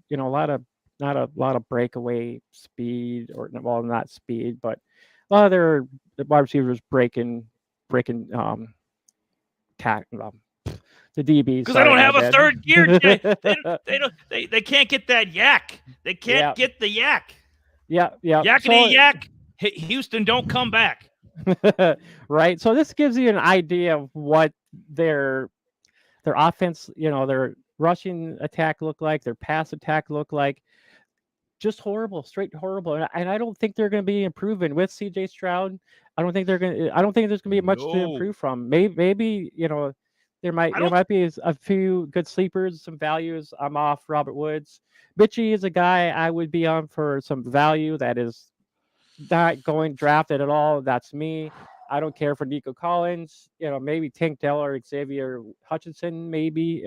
not a lot of breakaway speed, or well, not speed, but a lot of their wide receivers breaking the DB. Because they don't have a third gear. They can't get that yak. They can't get the yak. Yeah. Yakety yak. Houston, don't come back. Right. So this gives you an idea of what their offense, their rushing attack looked like, their pass attack looked like. Just horrible, straight horrible, and I don't think they're going to be improving with C.J. Stroud. I don't think there's going to be much to improve from. Maybe there might be a few good sleepers, some values. I'm off Robert Woods. Mitchie is a guy I would be on for some value that is not going drafted at all. That's me. I don't care for Nico Collins. Maybe Tank Dell or Xavier Hutchinson. Maybe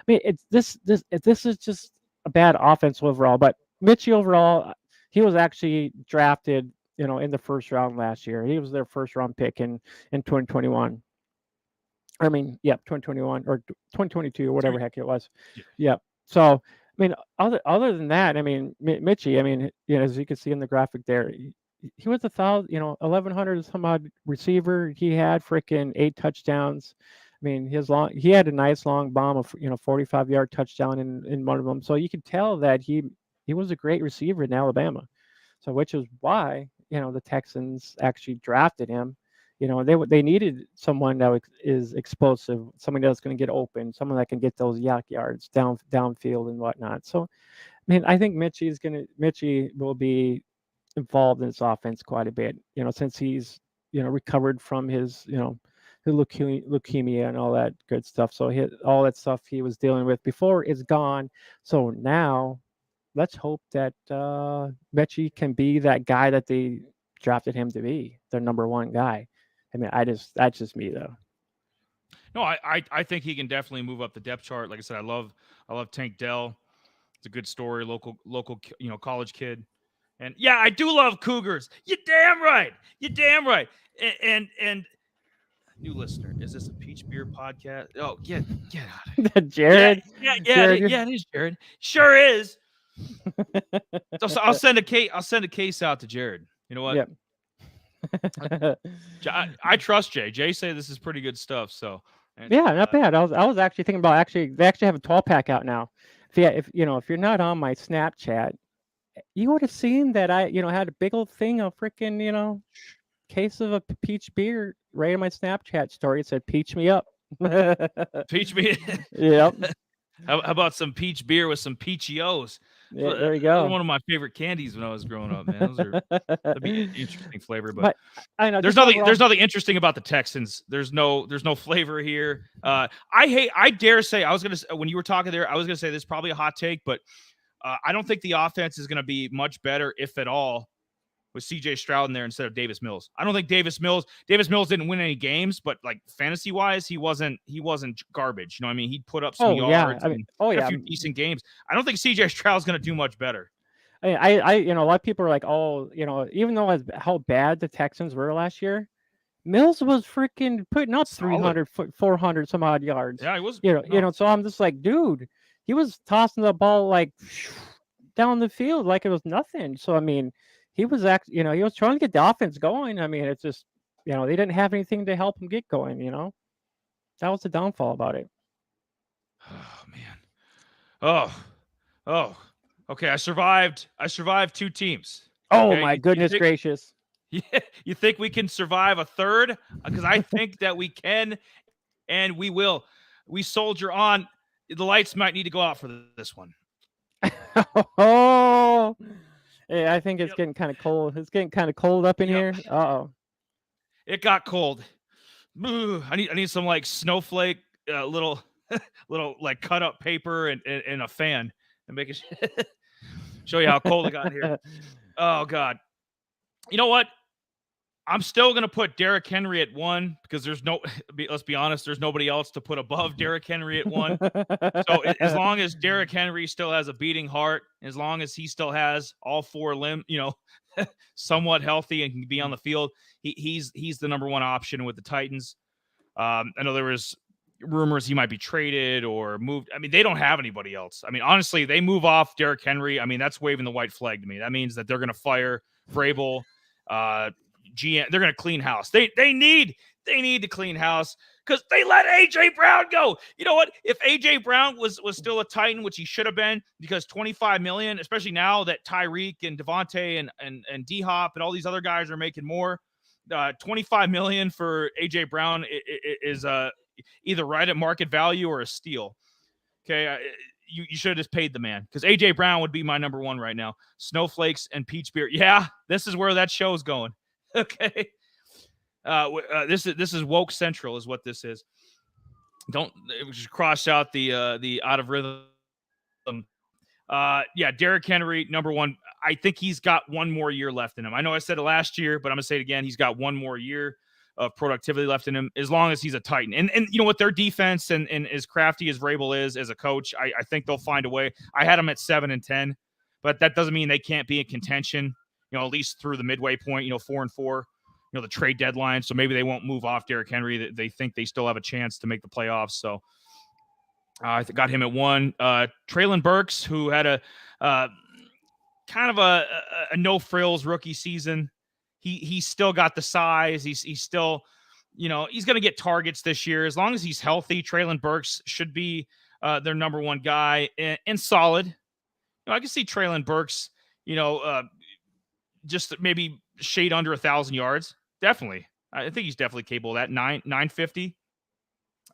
this is just a bad offense overall. But Mitchie overall, he was actually drafted, in the first round last year. He was their first round pick in 2021. 2021 or 2022 or whatever heck it was. Yeah. So, other than that, Mitchie, as you can see in the graphic there, he was 1,100 some odd receiver. He had freaking 8 touchdowns. He had a nice long bomb of 45-yard touchdown in one of them. So you could tell that he was a great receiver in Alabama. So which is why the Texans actually drafted him. They needed someone that is explosive, someone that's going to get open, someone that can get those yak yards downfield and whatnot. So, I think Mitchie will be involved in his offense quite a bit. Since he's recovered from his leukemia and all that good stuff. So all that stuff he was dealing with before is gone. So now, let's hope that Mitchie can be that guy that they drafted him to be, their number 1 guy. That's just me though. No, I think he can definitely move up the depth chart. Like I said, I love Tank Dell. It's a good story, local college kid. And yeah, I do love Cougars. You're damn right. And new listener, is this a Peach Beer podcast? Oh, get out of here. Jared? Yeah, it is Jared. Sure is. So I'll send a case out to Jared. You know what? Yep. I trust Jay. Jay said this is pretty good stuff. So yeah, not bad. I was actually thinking about they actually have a 12-pack out now. If you're not on my Snapchat, you would have seen that I had a big old thing of freaking case of a peach beer right in my Snapchat story. It said "Peach me up." Peach me. Yep. How about some peach beer with some Peachios? Yeah, there you go. One of my favorite candies when I was growing up, man. That'd be an interesting flavor, but I know there's nothing interesting about the Texans. There's no flavor here. I dare say, when you were talking there, I was gonna say this is probably a hot take, but I don't think the offense is going to be much better, if at all, with CJ Stroud in there instead of Davis Mills. I don't think Davis Mills didn't win any games, but like fantasy wise, he wasn't garbage. You know what I mean? He'd put up some yards and a few decent games. I don't think CJ Stroud's going to do much better. I a lot of people are like, oh, even though how bad the Texans were last year, Mills was freaking putting up 300, 400 some odd yards. Yeah, he was. So I'm just like, dude, he was tossing the ball like down the field like it was nothing. So I mean, he was actually, he was trying to get the offense going. I mean, it's just, they didn't have anything to help him get going. That was the downfall about it. Oh man. Oh. Okay, I survived 2 teams. Oh okay? my goodness gracious. Yeah, you think we can survive a third? Because I think that we can, and we will. We soldier on. The lights might need to go out for this one. Oh, yeah, I think it's getting kind of cold. It's getting kind of cold up in here. Uh-oh. It got cold. I need some like snowflake, little like cut up paper and a fan and make it show you how cold it got here. Oh God. You know what? I'm still going to put Derrick Henry at 1 because let's be honest, there's nobody else to put above Derrick Henry at 1. So as long as Derrick Henry still has a beating heart, as long as he still has all 4 limbs, somewhat healthy and can be on the field, he's the number 1 option with the Titans. I know there was rumors he might be traded or moved. I mean, they don't have anybody else. I mean, honestly, they move off Derrick Henry. I mean, that's waving the white flag to me. That means that they're going to fire Vrabel, GM. They're going to clean house. They need to clean house because they let AJ Brown go. You know what? If AJ Brown was still a Titan, which he should have been, because $25 million, especially now that Tyreek and Devontae and D-Hop and all these other guys are making more, $25 million for AJ Brown is either right at market value or a steal. Okay, you should have just paid the man because AJ Brown would be my number 1 right now. Snowflakes and peach beer. Yeah, this is where that show's going. Okay. This is woke central is what this is. Don't just cross out the out of rhythm. Yeah, Derrick Henry, number 1. I think he's got 1 more year left in him. I know I said it last year, but I'm gonna say it again. He's got 1 more year of productivity left in him as long as he's a Titan. And you know what, their defense and as crafty as Vrabel is as a coach, I think they'll find a way. I had them at 7-10, but that doesn't mean they can't be in contention, at least through the midway point, 4-4, the trade deadline. So maybe they won't move off Derrick Henry. They think they still have a chance to make the playoffs. So I got him at 1. Treylon Burks, who had a kind of a no frills rookie season. He's still got the size. He's still, he's going to get targets this year. As long as he's healthy, Treylon Burks should be their number 1 guy and solid. I can see Treylon Burks, just maybe shade under 1,000 yards. Definitely. I think he's definitely capable of that. 950,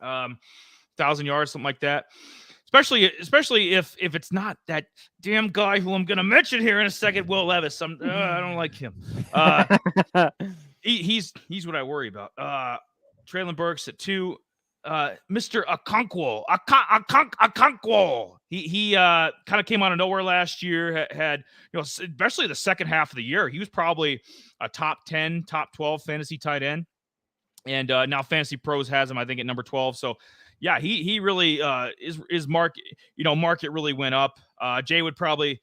1,000 yards, something like that. Especially if it's not that damn guy who I'm going to mention here in a second, Will Levis. I don't like him. He's what I worry about. Treylon Burks at 2. Mr. Okonkwo. He kind of came out of nowhere last year. Had especially the second half of the year, he was probably a top 10, top 12 fantasy tight end. And now Fantasy Pros has him, I think, at number 12. So yeah, he really is market. Market really went up. Jay would probably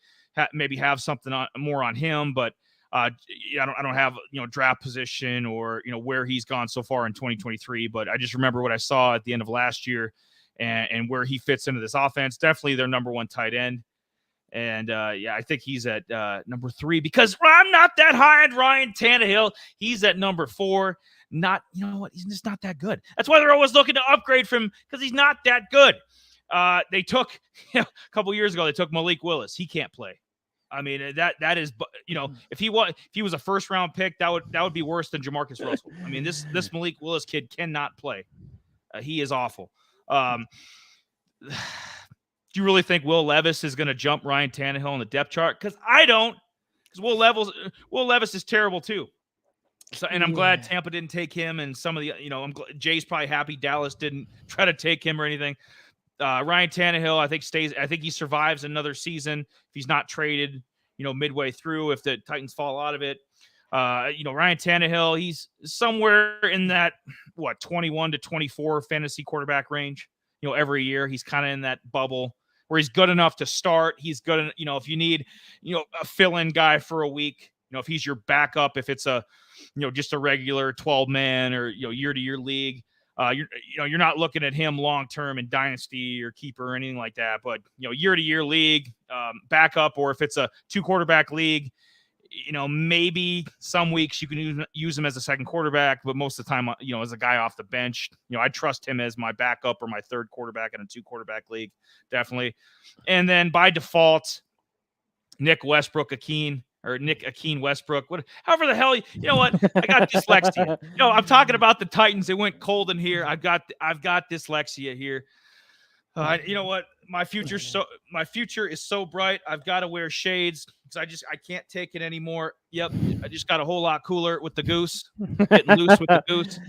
maybe have something more on him, but I don't have draft position or where he's gone so far in 2023. But I just remember what I saw at the end of last year and where he fits into this offense. Definitely their number 1 tight end. And I think he's at number 3 because I'm not that high on Ryan Tannehill. He's at number 4. Not, he's just not that good. That's why they're always looking to upgrade from because he's not that good. They took a couple years ago. They took Malik Willis. He can't play. I mean that is if he was a first round pick that would be worse than Jamarcus Russell. I mean this Malik Willis kid cannot play. He is awful. Do you really think Will Levis is going to jump Ryan Tannehill on the depth chart? Because I don't. Because Will Levis is terrible too. So, and I'm glad Tampa didn't take him, and some of the Jay's probably happy Dallas didn't try to take him or anything. Ryan Tannehill, I think he survives another season if he's not traded, midway through, if the Titans fall out of it. Ryan Tannehill, he's somewhere in that 21 to 24 fantasy quarterback range. Every year he's kind of in that bubble where he's good enough to start. He's good, if you need, a fill-in guy for a week, if he's your backup, if it's a, just a regular 12-man or year-to-year league. You're not looking at him long term in dynasty or keeper or anything like that. But year to year league, backup, or if it's a 2-quarterback league, maybe some weeks you can use him as a second quarterback, but most of the time, as a guy off the bench, I trust him as my backup or my third quarterback in a 2-quarterback league, definitely. And then by default, Nick Akeem Westbrook, however the hell, what? I got dyslexia. I'm talking about the Titans. It went cold in here. I've got dyslexia here. You know what? My future is so bright. I've got to wear shades because I can't take it anymore. Yep, I just got a whole lot cooler with the goose, getting loose with the goose.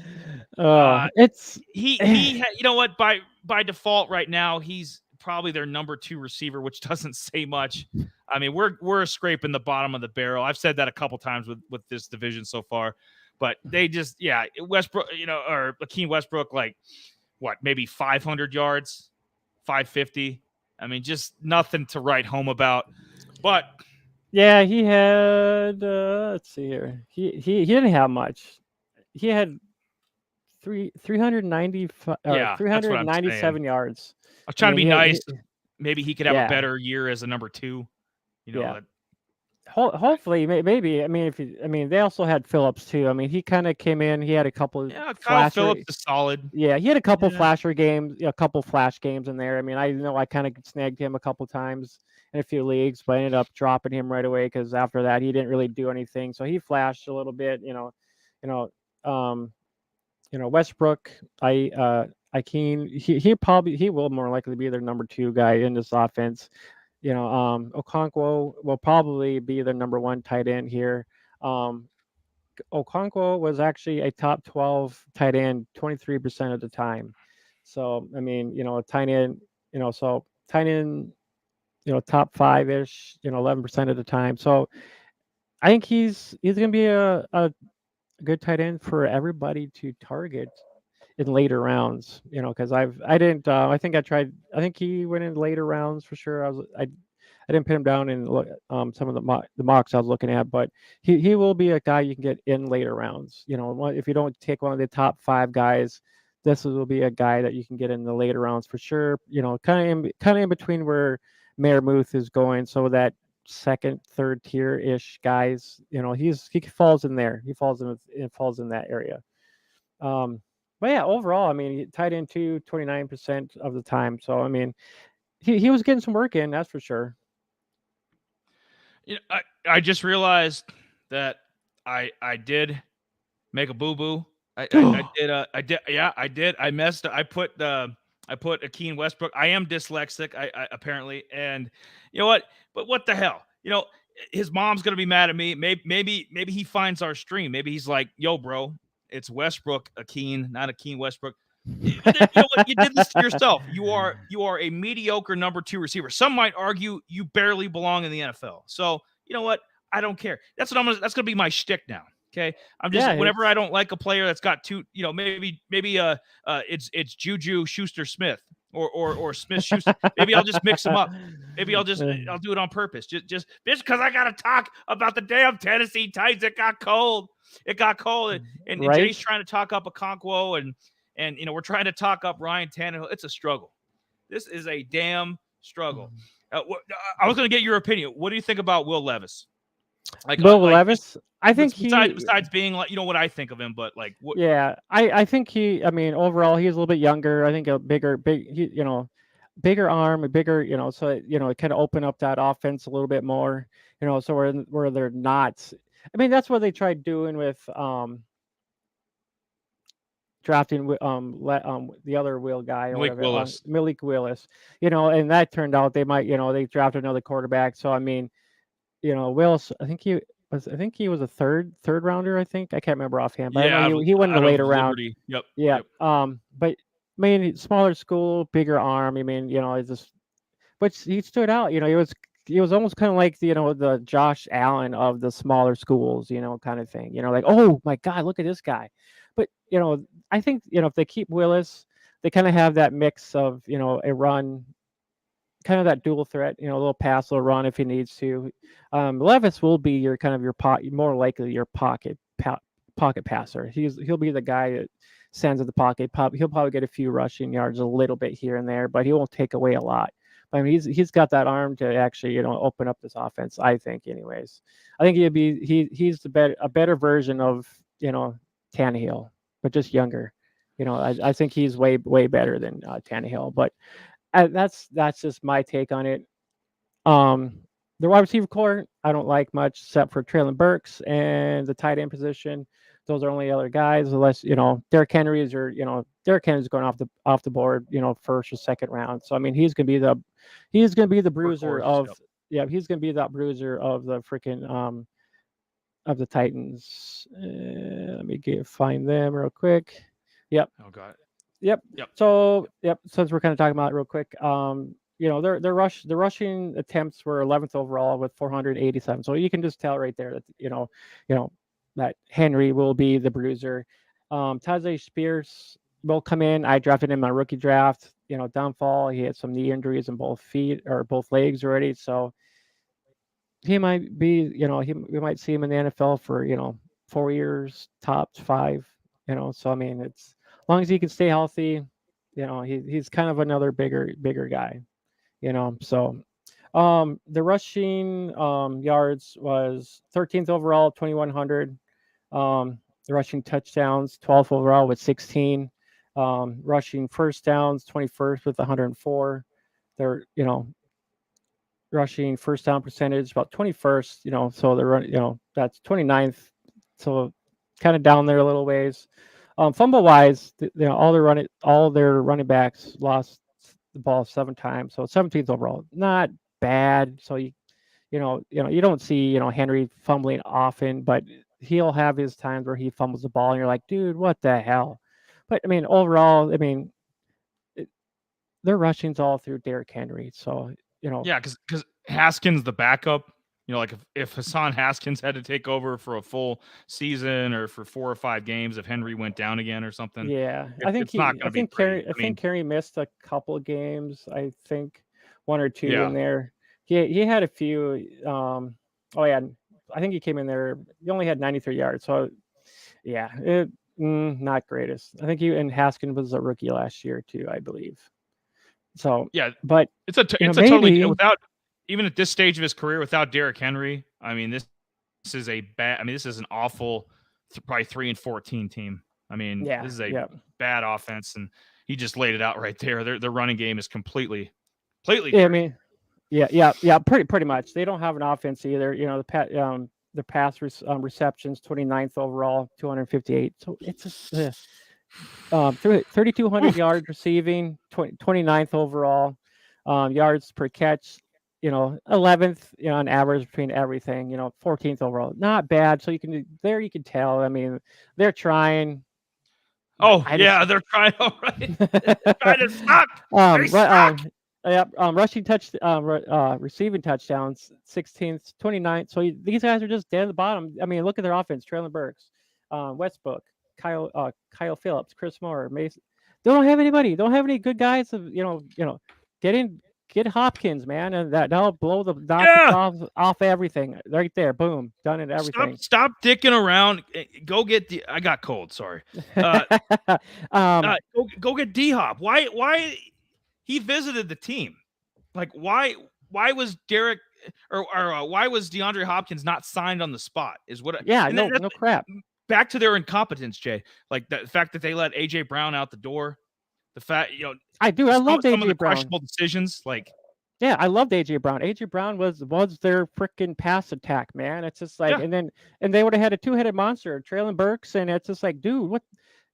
He you know what? By default, right now he's probably their number 2 receiver, which doesn't say much. I mean, we're scraping the bottom of the barrel. I've said that a couple times with this division so far, but they just Westbrook, or Akeem Westbrook, like maybe 500 yards, 550. I mean, just nothing to write home about. But yeah, he had let's see here. He didn't have much. He had 395 or 397 yards. I was trying to be nice. Maybe he could have a better year as a number 2. Hopefully, maybe. I mean, they also had Phillips too. I mean, he kind of came in. He had a couple. Yeah, Kyle Phillips is solid. Yeah, he had a couple flasher games, a couple flash games in there. I mean, I know I kind of snagged him a couple times in a few leagues, but I ended up dropping him right away because after that he didn't really do anything. So he flashed a little bit, Westbrook, he will more likely be their number 2 guy in this offense. Okonkwo will probably be the number 1 tight end here. Okonkwo was actually a top 12 tight end 23% of the time. So, I mean, tight end, top 5-ish, 11% of the time. So I think he's going to be a good tight end for everybody to target in later rounds, because I think he went in later rounds for sure. I didn't pin him down in some of the mocks I was looking at, but he will be a guy you can get in later rounds. If you don't take one of the top 5 guys, this will be a guy that you can get in the later rounds for sure. Kind of in between where Mayor Muth is going, so that second, third tier ish guys. He falls in there. He falls in that area. But yeah, overall, I mean, tight end 29% of the time. So I mean, he was getting some work in, that's for sure. I just realized that I did make a boo boo. I did. I messed up. I put Akeem Westbrook. I am dyslexic. I apparently, and you know what? But what the hell? His mom's gonna be mad at me. Maybe he finds our stream. Maybe he's like, "Yo, bro, it's Westbrook Akeem, not Akeem Westbrook." You know what? You did this to yourself. You are a mediocre number 2 receiver. Some might argue you barely belong in the NFL. So you know what? I don't care. That's gonna be my shtick now. Okay, I'm just whenever I don't like a player that's got 2, maybe it's Juju Schuster-Smith or Smith Schuster. Maybe I'll just mix them up. Maybe I'll do it on purpose. Just because I gotta talk about the damn Tennessee Titans. It got cold. And right? Jay's trying to talk up Okonkwo and we're trying to talk up Ryan Tannehill. It's a struggle. This is a damn struggle. I was going to get your opinion. What do you think about Will Levis? Will Levis? I think besides being like, what I think of him, but like, what? Yeah, I think overall he's a little bit younger. I think bigger arm, so it kind of open up that offense a little bit more, so where they're not. I mean, that's what they tried doing with drafting the other Will guy or Malik whatever, Willis. Malik Willis, and that turned out they might, they drafted another quarterback. So I mean, Willis, I think he was a third rounder. I think I can't remember offhand, but I know he went in the later round. Yep. Yeah. Yep. But mean, smaller school, bigger arm. I mean, it's just, but he stood out. He was almost kind of like the Josh Allen of the smaller schools, kind of thing. Like, oh my God, look at this guy. But I think if they keep Willis, they kind of have that mix of a run, kind of that dual threat, a little pass, a little run if he needs to. Levis will be your kind of your more likely your pocket passer. He'll be the guy that sends at the pocket. He'll probably get a few rushing yards, a little bit here and there, but he won't take away a lot. I mean, he's got that arm to actually open up this offense. I think, anyways. I think he's a better version of Tannehill, but just younger. I think he's way better than Tannehill, but. That's just my take on it. The wide receiver core, I don't like much except for Traylon Burks and the tight end position. Those are only other guys, unless Derrick Henry's going off the board, first or second round. So I mean, he's gonna be the bruiser of he's gonna be that bruiser of the freaking of the Titans. Let me find them real quick. Yep. Oh God. Yep. So since we're kind of talking about it real quick, their rushing attempts were 11th overall with 487. So you can just tell right there that that Henry will be the bruiser. Tajay Spears will come in. I drafted him in my rookie draft. Downfall. He had some knee injuries in both feet or both legs already. So he might be, we might see him in the NFL for 4 years, top 5. So I mean, it's as long as he can stay healthy, he's kind of another bigger guy, So the rushing yards was 13th overall, 2,100. The rushing touchdowns, 12th overall with 16. Rushing first downs, 21st with 104. They're rushing first down percentage about 21st. So they're running, that's 29th. So kind of down there a little ways. Fumble wise, all their running backs lost the ball 7 times, so 17th overall, not bad. So you don't see Henry fumbling often, but he'll have his times where he fumbles the ball, and you're like, dude, what the hell? But I mean, overall, their rushing's all through Derrick Henry. So yeah, because Haskins the backup. Like if Hassan Haskins had to take over for a full season or for 4 or 5 games, if Henry went down again or something, yeah, it's not going to be pretty. I think Henry missed a couple of games. I think 1 or 2 in Yeah. there. He had a few. I think he came in there. He only had 93 yards. So yeah, not greatest. I think and Haskins was a rookie last year too, I believe. So yeah, but it's a totally without. Even at this stage of his career, without Derrick Henry, I mean, this is a bad. I mean, this is an awful, probably 3-14 team. I mean, this is a bad offense, and he just laid it out right there. Their running game is completely. Yeah, I mean, yeah, pretty much. They don't have an offense either. The pass receptions 29th overall, 258. So it's just 3,200 yards receiving, 29th overall, yards per catch. 11th, on average between everything, 14th overall. Not bad. So you can tell. I mean, they're trying. Oh, they're trying. All right. They're trying to suck. Rushing receiving touchdowns, 16th, 29th. So these guys are just dead at the bottom. I mean, look at their offense. Traylon Burks, Westbrook, Kyle Phillips, Chris Moore, Mason. They don't have anybody. Don't have any good guys. Get Hopkins, man, and that'll blow the off everything right there. Boom, done it. Everything. Stop dicking around. Go get I got cold. Sorry. Go get D-Hop. Why he visited the team? Like why was Derek or why was DeAndre Hopkins not signed on the spot? Is what? No crap. Back to their incompetence, Jay. Like the fact that they let AJ Brown out the door. The fact, I love some of the Brown. questionable decisions. Like, yeah, I loved AJ Brown. AJ Brown was their freaking pass attack, man. It's just like, and they would have had a 2-headed monster, Traylon Burks, and it's just like, dude, what,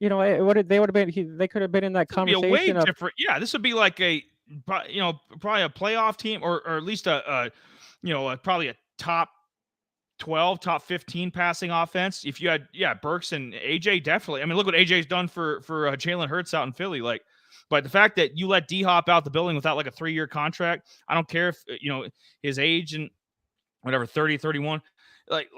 they would have been. They could have been in that conversation. Be a way different. Yeah, this would be like probably a playoff team, or at least probably a top 12, top 15 passing offense. If you had Burks and AJ, definitely. I mean, look what AJ's done for Jalen Hurts out in Philly. Like, But the fact that you let D-Hop out the building without like a 3-year contract, I don't care if his age and whatever 30, 31, like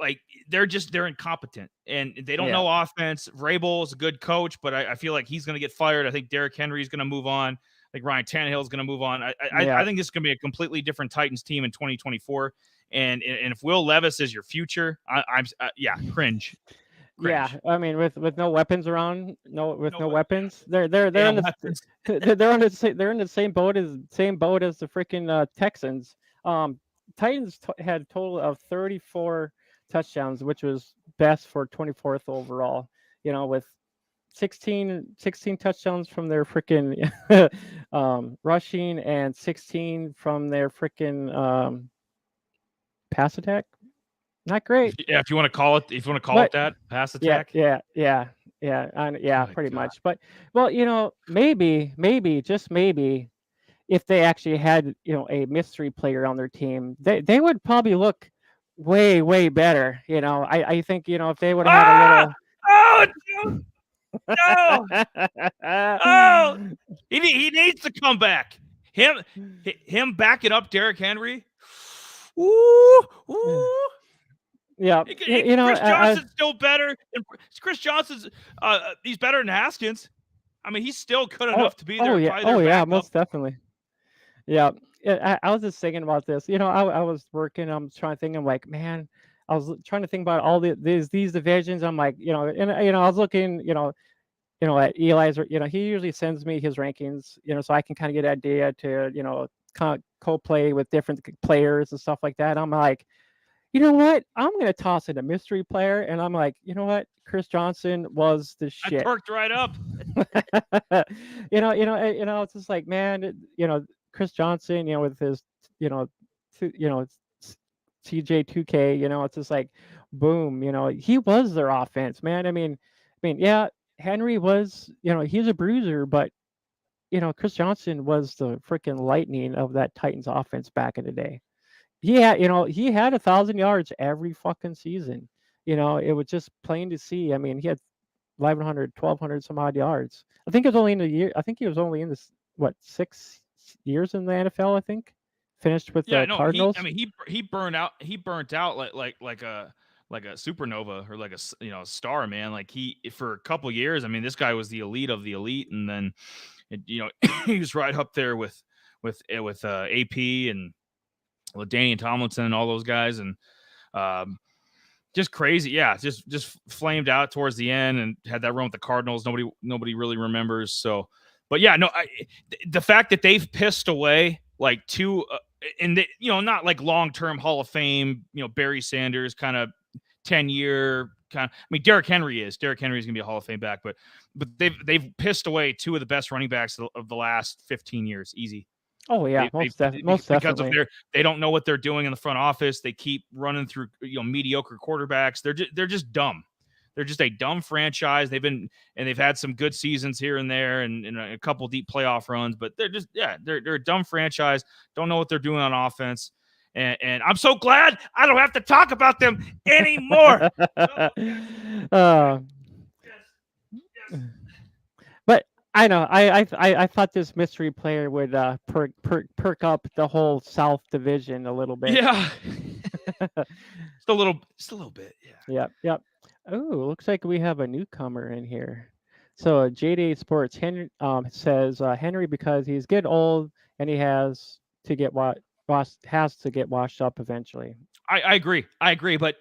they're incompetent and they don't Yeah. know offense. Vrabel is a good coach, but I feel like he's going to get fired. I think Derrick Henry is going to move on. I think Ryan Tannehill is going to move on. I think this is going to be a completely different Titans team in 2024. And if Will Levis is your future, I'm cringe. Yeah, I mean, with no weapons around, no weapons, they're Damn in the weapons. they're in the same boat as the freaking Texans. Titans had a total of 34 touchdowns, which was best for 24th overall. With 16 touchdowns from their freaking rushing and 16 from their freaking pass attack. Not great. Yeah, if you want to call it that, pass attack. Yeah, pretty much. But maybe just maybe if they actually had a mystery player on their team, they would probably look way better. I think if they would have had a little. No. Oh, he needs to come back. Him backing up Derrick Henry. Ooh. Yeah, Chris Johnson's still better. Chris Johnson's he's better than Haskins. I mean, he's still good enough to be there. Yeah, most definitely. Yeah, I was just thinking about this. I was working. I'm trying to think. I'm like, man, I was trying to think about all these divisions. I'm like, and I was looking, at Eli's. He usually sends me his rankings, so I can kind of get an idea to, kind of co-play with different players and stuff like that. I'm like, you know what? I'm going to toss in a mystery player. And I'm like, you know what? Chris Johnson was the shit. I perked right up. It's just like, man, Chris Johnson, with his, CJ2K, it's just like, boom, he was their offense, man. I mean, yeah, Henry was, he's a bruiser, but, Chris Johnson was the freaking lightning of that Titans offense back in the day. He had 1,000 yards every fucking season. It was just plain to see. I mean, he had 1,200 some odd yards. I think it was only in a year. I think he was only in this 6 years in the NFL. I think finished with the Cardinals. He burnt out. He burnt out like a supernova or like a star, man. Like for a couple years. I mean, this guy was the elite of the elite, and then he was right up there with AP and Daniel Tomlinson and all those guys, and just crazy. Yeah, just flamed out towards the end and had that run with the Cardinals. Nobody really remembers. So, but yeah, no, the fact that they've pissed away like two, and they, not like long-term Hall of Fame, Barry Sanders kind of 10-year kind of. I mean, Derrick Henry is gonna be a Hall of Fame back, but they've pissed away two of the best running backs of the last 15 years, easy. Oh yeah, most definitely. They don't know what they're doing in the front office. They keep running through mediocre quarterbacks. They're just dumb. They're just a dumb franchise. They've had some good seasons here and there, and a couple deep playoff runs. But they're a dumb franchise. Don't know what they're doing on offense. And I'm so glad I don't have to talk about them anymore. But I know. I thought this mystery player would perk up the whole South Division a little bit. Yeah, just a little bit. Yeah. Yep. Oh, looks like we have a newcomer in here. So JD Sports Henry says Henry because he's getting old and he has to get washed up eventually. I agree, but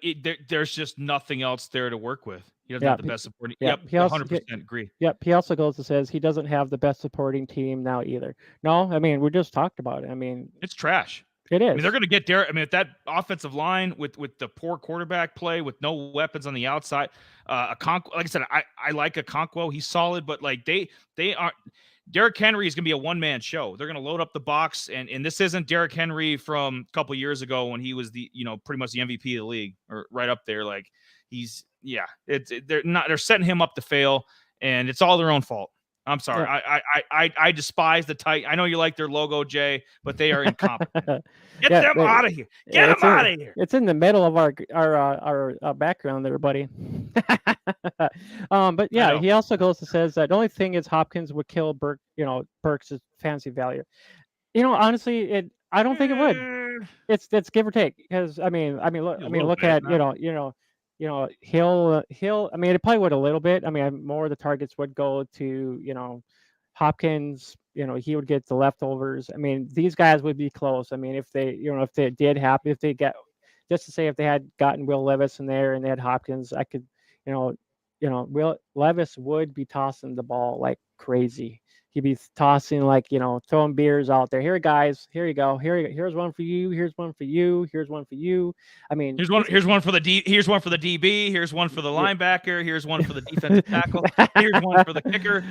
there's just nothing else there to work with. He doesn't have the best supporting. Yep, 100% agree. Yep, he also goes and says he doesn't have the best supporting team now either. No, I mean we just talked about it. I mean it's trash. It is. I mean they're going to get there. I mean if that offensive line with the poor quarterback play with no weapons on the outside, like I said, I like Okonkwo. He's solid, but like they aren't. Derrick Henry is going to be a one-man show. They're going to load up the box, and this isn't Derrick Henry from a couple years ago when he was the pretty much the MVP of the league or right up there. Like they're setting him up to fail, and it's all their own fault. I'm sorry. Yeah. I despise the Titans. I know you like their logo, Jay, but they are incompetent. Get Yeah, them out of here. Get them it's out of here. it's in the middle of our background there, buddy. But I yeah, know. he also goes and says that the only thing is Hopkins would kill Burks' fancy value. Honestly, I don't think it would. It's give or take because A little look bit. at he'll. I mean, it probably would a little bit. I mean, more of the targets would go to Hopkins. He would get the leftovers. I mean, these guys would be close. I mean, if they did happen, if they get, just to say, if they had gotten Will Levis in there and they had Hopkins, I could, Will Levis would be tossing the ball like crazy. He'd be tossing throwing beers out there. Here, guys, here you go. Here's one for you. Here's one for you. Here's one for you. I mean, Here's one for the D. Here's one for the DB. Here's one for the linebacker. Here's one for the defensive tackle. Here's one for the kicker.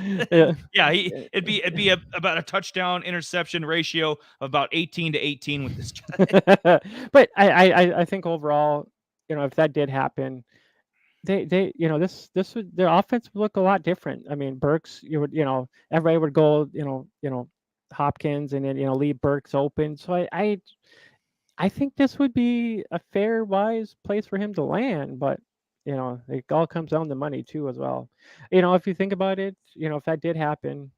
Yeah, it'd be about a touchdown interception ratio of about 18-18 with this guy. But I think overall, if that did happen, they this would, their offense would look a lot different. I mean, Burks, everybody would go, Hopkins, and then leave Burks open. So I think this would be a fair, wise place for him to land. But it all comes down to money too, as well. If you think about it, if that did happen,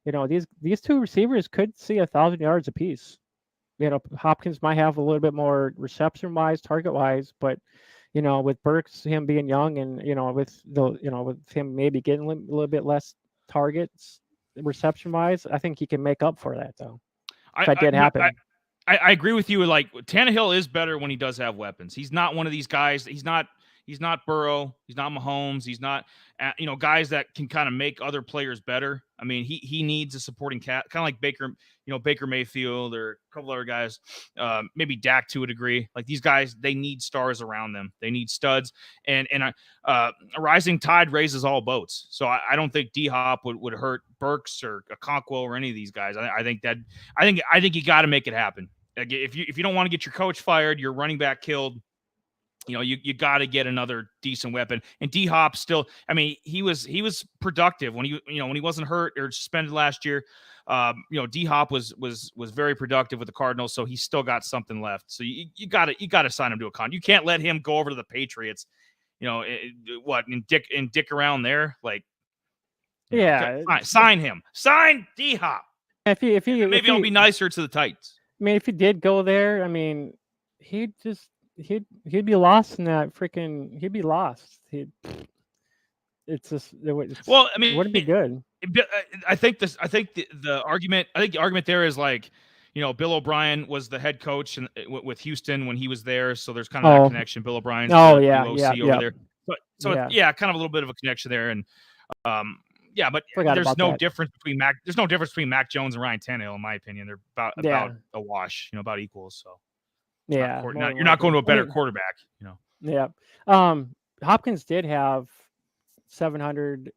these two receivers could see 1,000 yards apiece. Hopkins might have a little bit more reception wise, target wise, but with Burks, him being young, and with him maybe getting a little bit less targets reception wise, I think he can make up for that though. If that did happen. I agree with you. Like, Tannehill is better when he does have weapons. He's not one of these guys. He's not Burrow. He's not Mahomes. He's not, guys that can kind of make other players better. I mean, he needs a supporting cat, kind of like Baker Mayfield, or a couple other guys, maybe Dak to a degree. Like, these guys, they need stars around them. They need studs, and a rising tide raises all boats. So I don't think D-Hop would hurt Burks or Okonkwo or any of these guys. I think you got to make it happen. Like, if you don't want to get your coach fired, your running back killed, you got to get another decent weapon. And D-Hop still, I mean, he was productive when he wasn't hurt or suspended last year. D-Hop was very productive with the Cardinals, so he's still got something left. So you got to sign him to a contract. You can't let him go over to the Patriots. And dick around there, like. Sign him. Sign D-Hop. Maybe I'll be nicer to the Titans. I mean, if he did go there, I mean, he'd be lost in that freaking. He'd be lost. It's just. Well, I mean, it wouldn't be good. I think the argument there is like, Bill O'Brien was the head coach with Houston when he was there, so there's kind of that connection. Bill O'Brien's OC over there. So kind of a little bit of a connection there, and but there's no difference between Mac Jones and Ryan Tannehill, in my opinion. They're about a wash, about equals. So you're not going to a better quarterback, Yeah. Hopkins did have 700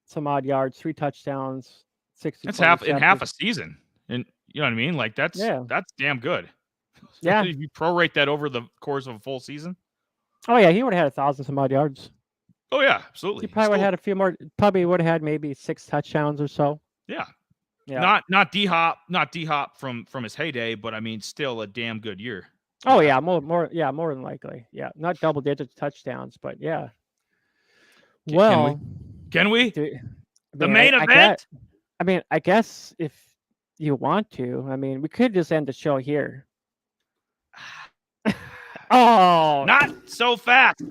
some odd yards, 3 touchdowns, 60. That's half a season, and you know what I mean. Like that's damn good. Yeah. If you prorate that over the course of a full season. Oh yeah, he would have had 1,000 some odd yards. Oh yeah, absolutely. He probably would have had a few more. Probably would have had maybe 6 touchdowns or so. Yeah. Not D-Hop from his heyday, but I mean, still a damn good year. Oh yeah, more than likely. Yeah, not double digit touchdowns, but yeah. Can we? The main event. I guess if you want to, I mean, we could just end the show here. Oh, not so fast.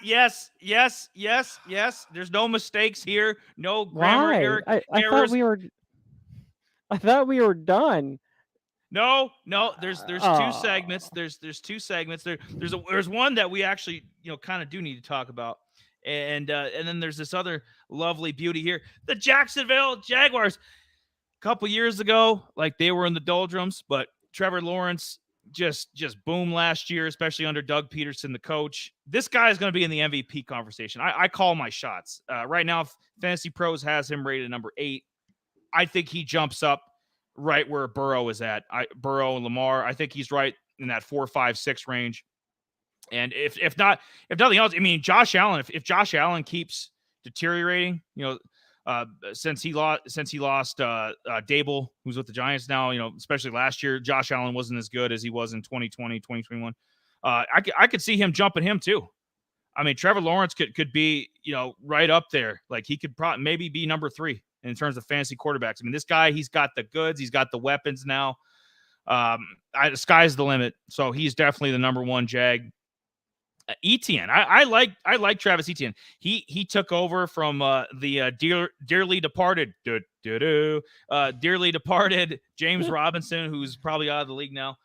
Yes. There's no mistakes here. No grammar errors. I thought we were done. No. There's 2 segments. There's 2 segments. There's one that we actually kind of do need to talk about, and then there's this other lovely beauty here, the Jacksonville Jaguars. A couple years ago, like, they were in the doldrums, but Trevor Lawrence just boomed last year, especially under Doug Peterson, the coach. This guy is going to be in the MVP conversation. I call my shots. Right now, Fantasy Pros has him rated number 8. I think he jumps up right where Burrow is at. Burrow and Lamar, I think he's right in that 4, 5, 6 range. And if nothing else, I mean, Josh Allen, if Josh Allen keeps deteriorating, since he lost Dable, who's with the Giants now, especially last year, Josh Allen wasn't as good as he was in 2020, 2021. I could see him jumping him too. I mean, Trevor Lawrence could be, right up there. Like he could probably maybe be number 3 in terms of fantasy quarterbacks. I mean, this guy, he's got the goods. He's got the weapons now. The sky's the limit. So he's definitely the number 1 Jag. Etienne, I like Travis Etienne. He took over from the dearly departed James Robinson, who's probably out of the league now.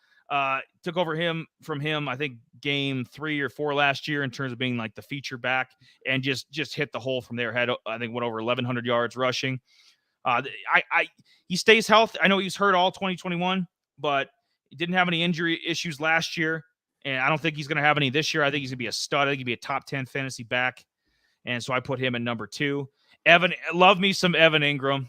Took over from him, I think game 3 or 4 last year in terms of being like the feature back, and just hit the hole from there. Had I think over 1,100 yards rushing. He stays healthy. I know he was hurt all 2021, but he didn't have any injury issues last year. And I don't think he's going to have any this year. I think he's going to be a stud. I think he'd be a top 10 fantasy back. And so I put him at number 2. Love me some Evan Ingram.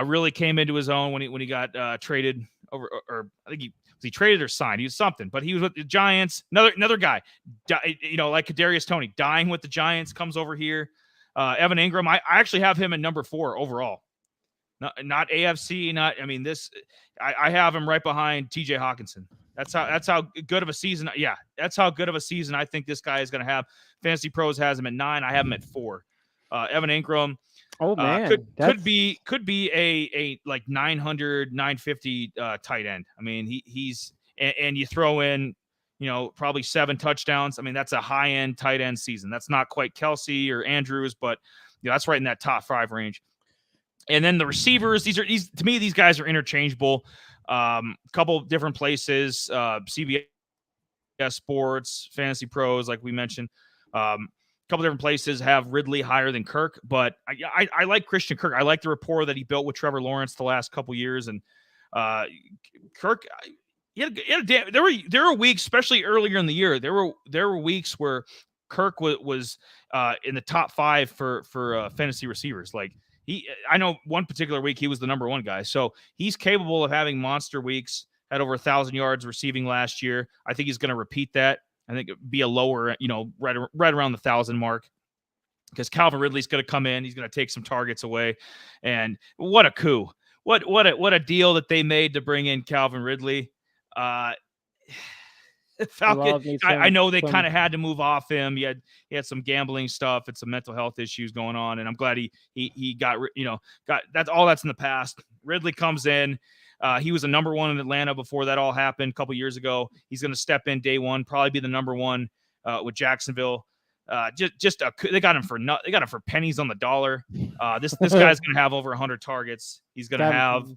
Really came into his own when he got traded over, or I think he traded or signed. He was something, but he was with the Giants. Another guy, like Kadarius Toney, dying with the Giants, comes over here. Evan Ingram, I actually have him at number 4 overall. Not AFC, I have him right behind TJ Hawkinson. That's how good of a season. Yeah, that's how good of a season I think this guy is going to have. Fantasy Pros has him at 9. I have him at 4. Evan Ingram. Oh man, could be a like 900, 950 tight end. I mean, he's and you throw in, probably 7 touchdowns. I mean, that's a high end tight end season. That's not quite Kelsey or Andrews, but that's right in that top 5 range. And then the receivers, to me, these guys are interchangeable. Couple different places, CBS Sports, Fantasy Pros, like we mentioned. Couple different places have Ridley higher than Kirk, but I like Christian Kirk. I like the rapport that he built with Trevor Lawrence the last couple years, and Kirk. There were weeks, especially earlier in the year. There were weeks where Kirk was in the top 5 for fantasy receivers. Like I know one particular week he was the number 1 guy. So he's capable of having monster weeks. Had over 1,000 yards receiving last year. I think he's going to repeat that. I think it'd be a lower, right around the 1,000 mark, because Calvin Ridley's going to come in. He's going to take some targets away. And what a coup. What a deal that they made to bring in Calvin Ridley. Falcon, I know they kind of had to move off him. He had some gambling stuff and some mental health issues going on, and I'm glad he got that's all that's in the past. Ridley comes in. He was a number 1 in Atlanta before that all happened a couple years ago. He's going to step in day 1, probably be the number 1 with Jacksonville. They got him for pennies on the dollar. This guy's going to have over 100 targets. He's going to have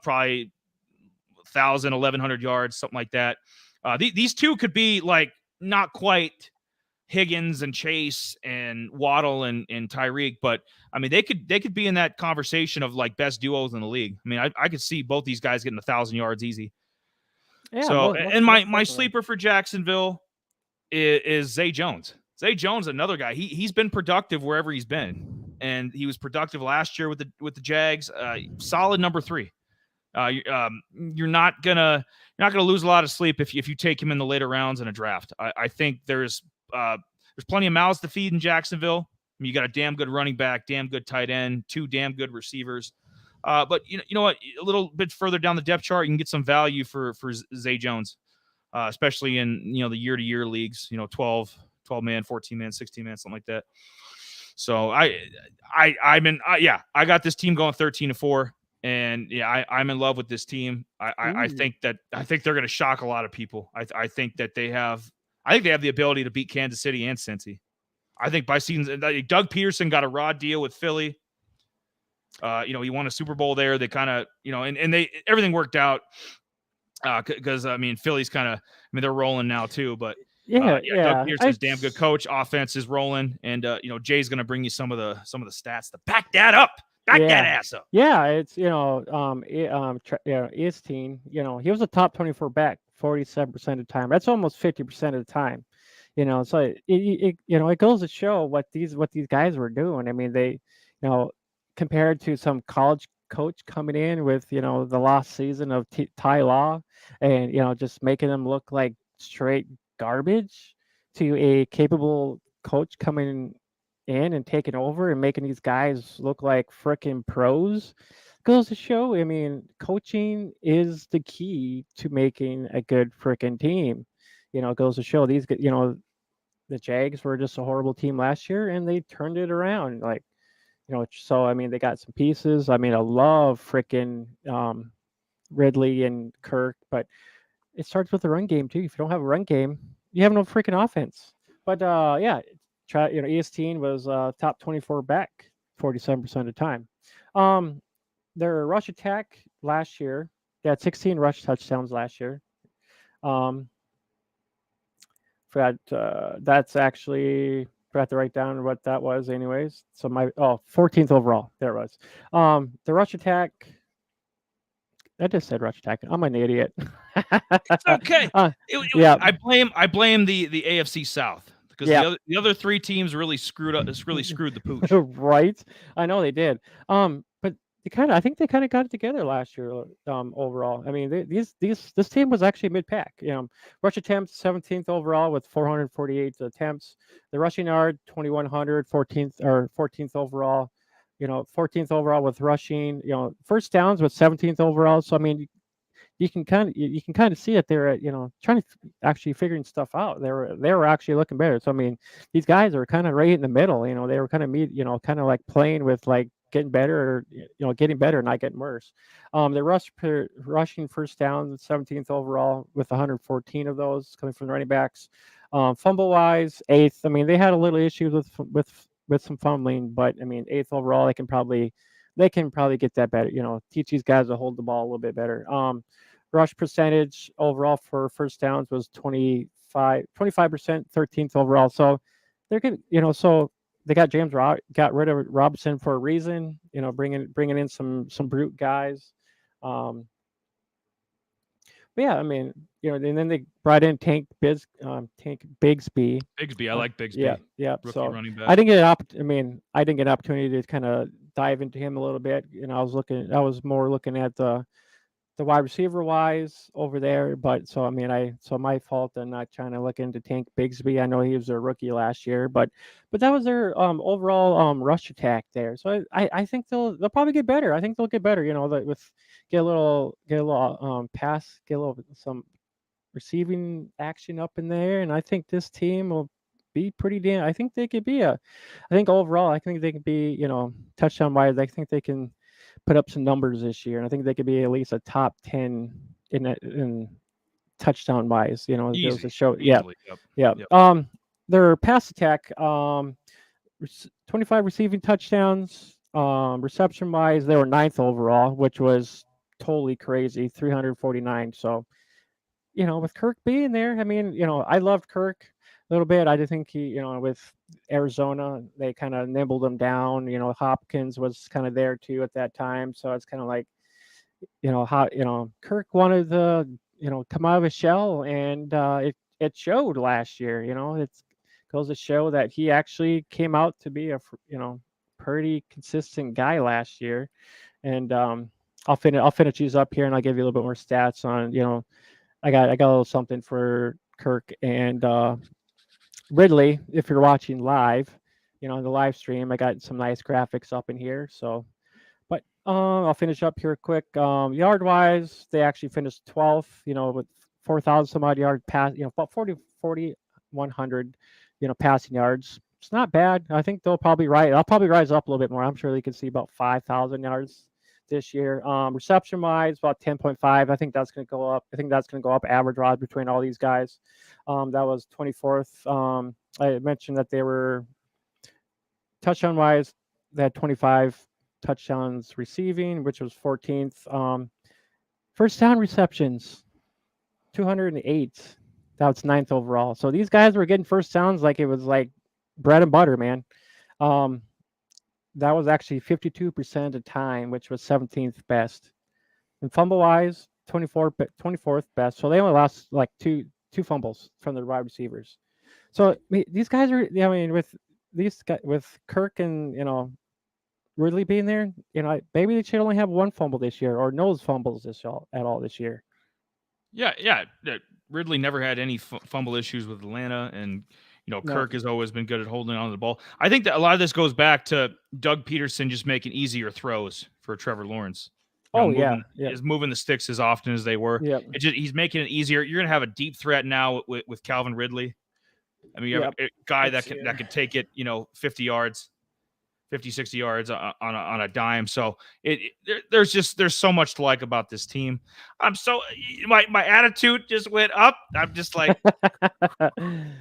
probably 1,000, 1,100 yards, something like that. These two could be like not quite Higgins and Chase and Waddle and Tyreek, but I mean they could be in that conversation of like best duos in the league. I mean, I could see both these guys getting 1,000 yards easy. Yeah. So and my sleeper for Jacksonville is Zay Jones. Zay Jones, another guy. He's been productive wherever he's been, and he was productive last year with the Jags. Solid number 3. You're not gonna lose a lot of sleep if you take him in the later rounds in a draft. I think there's plenty of mouths to feed in Jacksonville. I mean, you got a damn good running back, damn good tight end, 2 damn good receivers. But you know what? A little bit further down the depth chart, you can get some value for Zay Jones, especially in the year-to-year leagues. 12 man, 14 man, 16 man, something like that. So I got this team going 13-4. And I'm in love with this team. I think they're going to shock a lot of people. I think they have the ability to beat Kansas City and Cincy. I think by season, Doug Peterson got a raw deal with Philly. He won a Super Bowl there. They kind of, and everything worked out because Philly's kind of, they're rolling now too. But Doug Peterson's damn good coach. Offense is rolling, and Jay's going to bring you some of the stats to back that up. Back that ass up. Yeah, it's his team. He was a top 24 back 47% of the time. That's almost 50% of the time. So it goes to show what these guys were doing. I mean, they, compared to some college coach coming in with the last season of Ty Law, and just making them look like straight garbage, to a capable coach coming in and taking over and making these guys look like freaking pros goes to show. I mean, coaching is the key to making a good freaking team. It goes to show the Jags were just a horrible team last year, and they turned it around. Like, so I mean, they got some pieces. I mean, I love freaking Ridley and Kirk, but it starts with the run game too. If you don't have a run game, you have no freaking offense. But yeah, ESTN was top 24 back 47% of the time. Their rush attack last year, they had 16 rush touchdowns last year. Forgot that's actually forgot to write down what that was anyways. So 14th overall. There it was. The rush attack. I just said rush attack. I'm an idiot. It's okay. Yeah. I blame the AFC South because the other three teams really screwed the pooch. Right. I know they did. But I think they kind of got it together last year. Overall, I mean, this team was actually mid-pack. Rush attempts 17th overall with 448 attempts. The rushing yard 2100, 14th overall. 14th overall with rushing. First downs with 17th overall. So I mean, you can kind of see that they're trying to actually figuring stuff out. They were actually looking better. So I mean, these guys are kind of right in the middle. They were kind of kind of like playing with like getting better, or getting better, not getting worse. The rushing first down 17th overall with 114 of those coming from the running backs. Fumble wise, 8th. I mean, they had a little issues with some fumbling, but I mean, 8th overall. They can probably get that better. Teach these guys to hold the ball a little bit better. Rush percentage overall for first downs was 25%, 13th overall. So they're good. So they got got rid of Robinson for a reason. Bringing in some brute guys. But yeah, I mean, and then they brought in Tank Bigsby. I like Bigsby. Yeah. Rookie So running back. I didn't get an opportunity to kind of dive into him a little bit. I was more looking at the wide receiver wise over there. But so I mean, my fault in not trying to look into Tank Bigsby. I know he was a rookie last year, but that was their overall rush attack there. So I think they'll probably get better. I think they'll get better. Get a little pass, get a little some receiving action up in there, and I think this team will be pretty damn. I think they could be I think overall, I think they could be touchdown wise. I think they can put up some numbers this year, and I think they could be at least a top 10 in touchdown wise. It goes to show. Easily. Yeah. Yep. Their pass attack, 25 receiving touchdowns. Reception wise, they were 9th overall, which was totally crazy, 349. So, with Kirk being there, I mean, I loved Kirk a little bit. I did think he, with Arizona, they kind of nibbled him down. Hopkins was kind of there too at that time. So it's kind of like, Kirk wanted to, come out of his shell, and it showed last year. It goes to show that he actually came out to be a, pretty consistent guy last year. And I'll finish these up here, and I'll give you a little bit more stats on, I got a little something for Kirk and Ridley. If you're watching live, the live stream, I got some nice graphics up in here. So, but I'll finish up here quick. Yard wise, they actually finished 12th. With 4,000 some odd yard pass. About 4,100. Passing yards. It's not bad. I think they'll probably rise. I'll probably rise up a little bit more. I'm sure they can see about 5,000 yards this year. Reception wise, about 10.5. I think that's going to go up. Average odds between all these guys. That was 24th. I mentioned that they were touchdown wise. They had 25 touchdowns receiving, which was 14th. First down receptions, 208. That's 9th overall. So these guys were getting first downs like it was like bread and butter, man. That was actually 52% of the time, which was 17th best. And fumble wise, 24th best. So they only lost like two fumbles from the wide receivers. So these guys are, with these guys, with Kirk and Ridley being there, maybe they should only have one fumble this year, or no fumbles at all this year. Yeah. Ridley never had any fumble issues with Atlanta, and You know, No. Kirk has always been good at holding on to the ball. I think that a lot of this goes back to Doug Peterson just making easier throws for Trevor Lawrence. You know, Oh yeah. Yep. moving the sticks as often as they were. Yep. He's making it easier. You're gonna have a deep threat now with Calvin Ridley. I mean, you have Yep. a guy Let's see that here. can take it, 50 yards, 50, 60 yards on a dime. So there's so much to like about this team. I'm so my attitude just went up. I'm just like,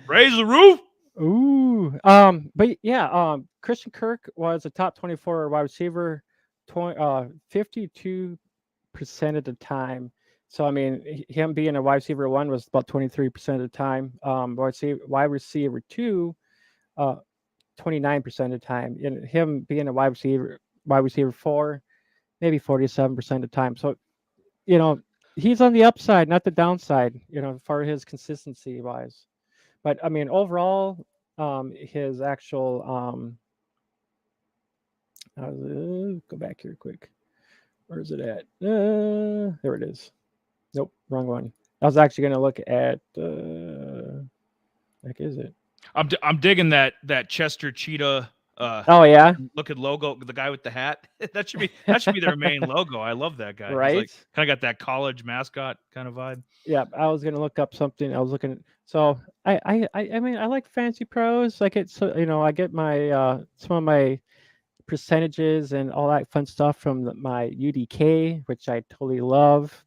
raise the roof. Ooh. But yeah, Christian Kirk was a top 24 wide receiver, 52% of the time. So I mean, him being a wide receiver one was about 23% of the time. Wide receiver two, 29% of the time. And him being a wide receiver four, maybe 47% of the time. So you know, he's on the upside, not the downside. For his consistency wise. But I mean, overall, his actual go back here quick. Where is it at? There it is. Nope, wrong one. I was actually going to look at. Heck, is it? I'm digging that Chester Cheetah. Oh yeah, looking logo, the guy with the hat. that should be their main logo. I love that guy. right. He's like kind of got that college mascot kind of vibe. Yeah, I was gonna look up something. I was looking. So I mean, I like Fancy Pros. Like it's I get my some of my percentages and all that fun stuff from my UDK, which I totally love.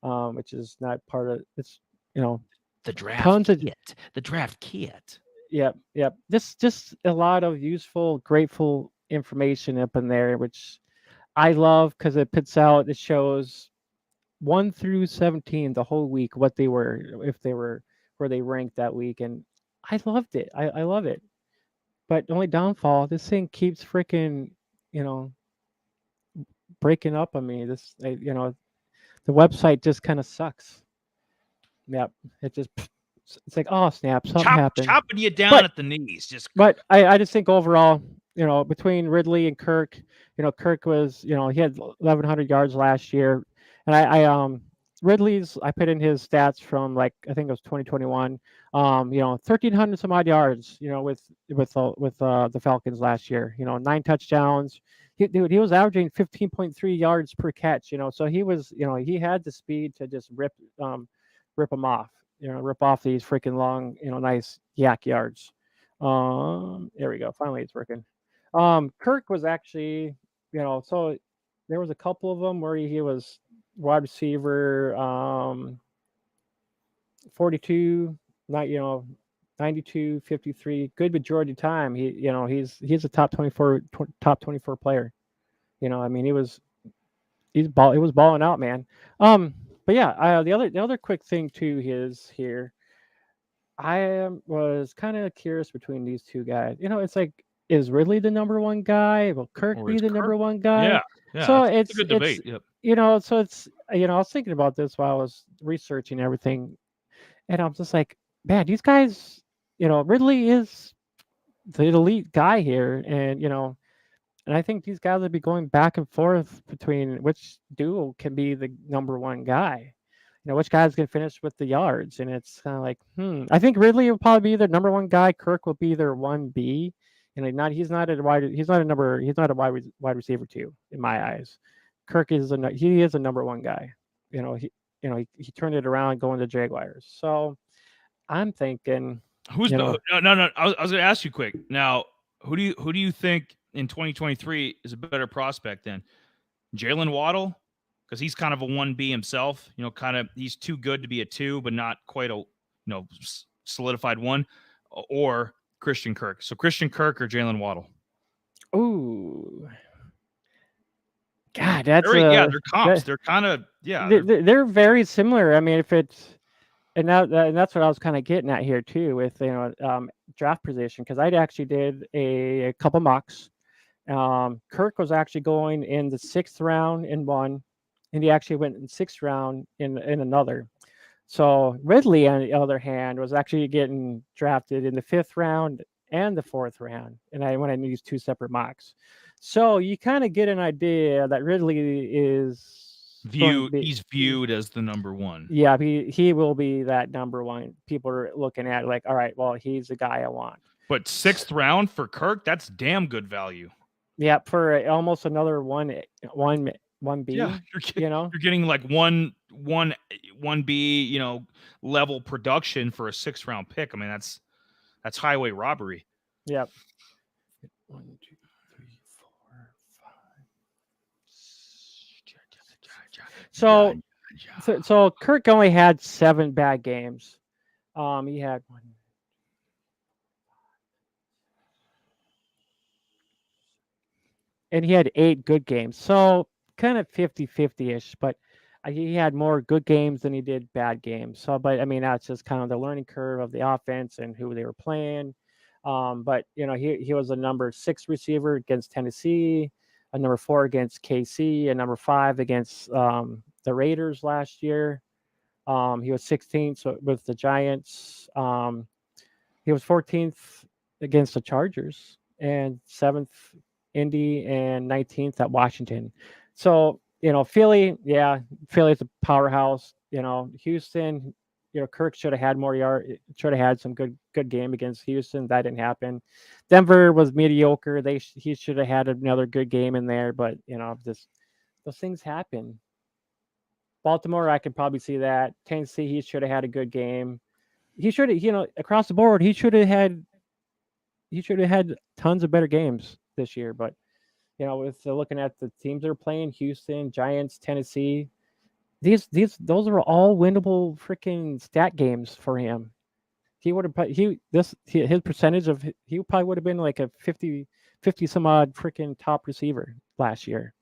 Which is not part of it's The draft tons of kit. The draft kit. Yep. Just a lot of useful, grateful information up in there, which I love because it puts out. It shows 1 through 17 the whole week what they were, if they were where they ranked that week, and I loved it. I love it. But the only downfall, this thing keeps freaking, you know, breaking up on me. The website just kind of sucks. Yep, it's like, oh snap, something happened. Chopping you down at the knees. But I just think overall, between Ridley and Kirk, Kirk was, he had 1,100 yards last year, and Ridley's, I put in his stats from, like, I think it was 2021, 1,300 some odd yards, with the Falcons last year, 9 touchdowns. He was averaging 15.3 yards per catch, so he was, he had the speed to just rip them off, rip off these freaking long, nice yak yards. There we go. Finally, it's working. Kirk was actually, so there was a couple of them where he was wide receiver, 42, not 92, 53. Good majority of time. He's a top 24 player. I mean, he was balling out, man. But yeah, the other quick thing too is here. I was kind of curious between these two guys. It's like, is Ridley the number one guy? Will Kirk be the number one guy? Yeah. So it's a good debate. Yep. So it's, I was thinking about this while I was researching everything, and I'm just like, man, these guys, Ridley is the elite guy here, and I think these guys would be going back and forth between which duo can be the number one guy. Which guy's going to finish with the yards, and it's kind of like, I think Ridley will probably be their number one guy. Kirk will be their 1B, and he's not a wide receiver 2 in my eyes. Kirk is a number one guy. He turned it around going to Jaguars. So I'm thinking, who's no. I was going to ask you quick now. Who do you think in 2023 is a better prospect then? Jalen Waddle, because he's kind of a 1B himself, he's too good to be a 2, but not quite a, solidified 1, or Christian Kirk. So Christian Kirk or Jalen Waddle? Ooh. God, that's they're comps. They're kind of, they're very similar. I mean, if it's, and that's what I was kind of getting at here too with, draft position, because I actually did a couple mocks. Kirk was actually going in the 6th round in one, and he actually went in 6th round in another. So Ridley, on the other hand, was actually getting drafted in the 5th round and the 4th round, and I went in these 2 separate mocks. So you kind of get an idea that Ridley is He's viewed as the number one. Yeah, he will be that number one. People are looking at like, all right, well, he's the guy I want. But 6th round for Kirk, that's damn good value. Yeah, for almost another one B. Yeah, you're getting like one B, level production for a 6th round pick. I mean, that's highway robbery. Yep. 1, 2, 3, 4, 5. So Kirk only had 7 bad games. He had one. And he had 8 good games. So kind of 50-50-ish, but he had more good games than he did bad games. So, but I mean, that's just kind of the learning curve of the offense and who they were playing. But he was a number 6 receiver against Tennessee, a number 4 against KC, a number 5 against the Raiders last year. He was 16th with the Giants. He was 14th against the Chargers and 7th Indy and 19th at Washington. So, Philly, Philly's a powerhouse. Houston, Kirk should have had more yard, should have had some good game against Houston. That didn't happen. Denver was mediocre. He should have had another good game in there, but those things happen. Baltimore, I could probably see that. Tennessee, he should have had a good game. He should have, across the board, he should have had tons of better games this year. But with looking at the teams that are playing, Houston, Giants, Tennessee, those are all winnable freaking stat games for him. He would have his percentage of he probably would have been like a 50 some odd freaking top receiver last year.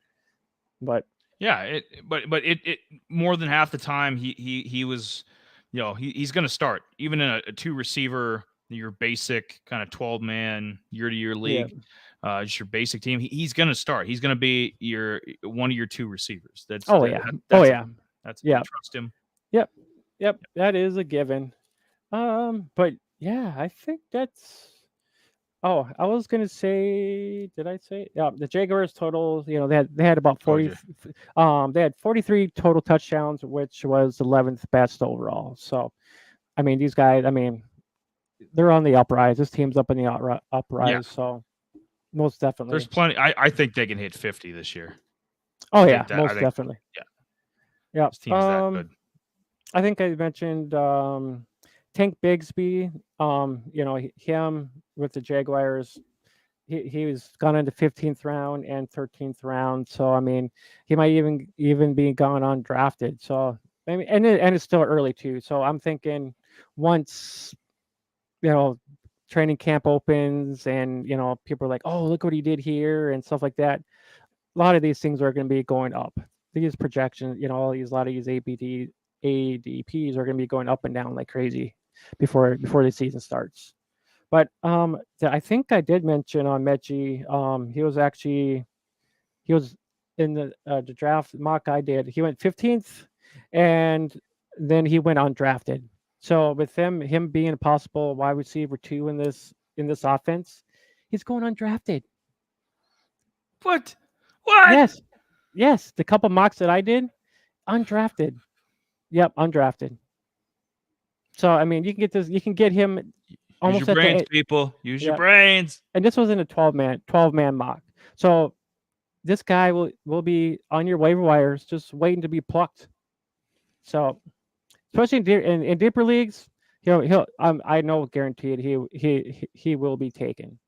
But yeah, but it more than half the time he was, he's going to start even in a 2 receiver, your basic kind of 12-man year-to-year league. Yeah. Just your basic team. He's going to start. He's going to be one of your 2 receivers. That's trust him. Yep. That is a given. But yeah, I think that's. Oh, I was gonna say, did I say? Yeah, the Jaguars total. They had about 40. They had 43 total touchdowns, which was 11th best overall. So, I mean, these guys. I mean, they're on the uprise. This team's up in the uprise. Yeah. So, most definitely, there's plenty. I think they can hit 50 this year. Oh yeah, most definitely. Yeah. This team's that good. I think I mentioned Tank Bigsby. Him with the Jaguars. He was gone into 15th round and 13th round. So I mean, he might even be gone undrafted. So I mean, and it's still early too. So I'm thinking once training camp opens and people are like, oh, look what he did here and stuff like that. A lot of these things are going to be going up. These projections, a lot of these ADPs are going to be going up and down like crazy before the season starts. But I think I did mention on Mechie, he was in the draft mock I did. He went 15th, and then he went undrafted. So with him being a possible wide receiver 2 in this offense, he's going undrafted. What? Yes. The couple mocks that I did, undrafted. Yep, undrafted. So I mean, you can get him almost. Use your brains, people. Use your brains. And this was in a 12-man mock. So this guy will be on your waiver wires, just waiting to be plucked. So, especially in deeper leagues, he'll I know guaranteed he will be taken.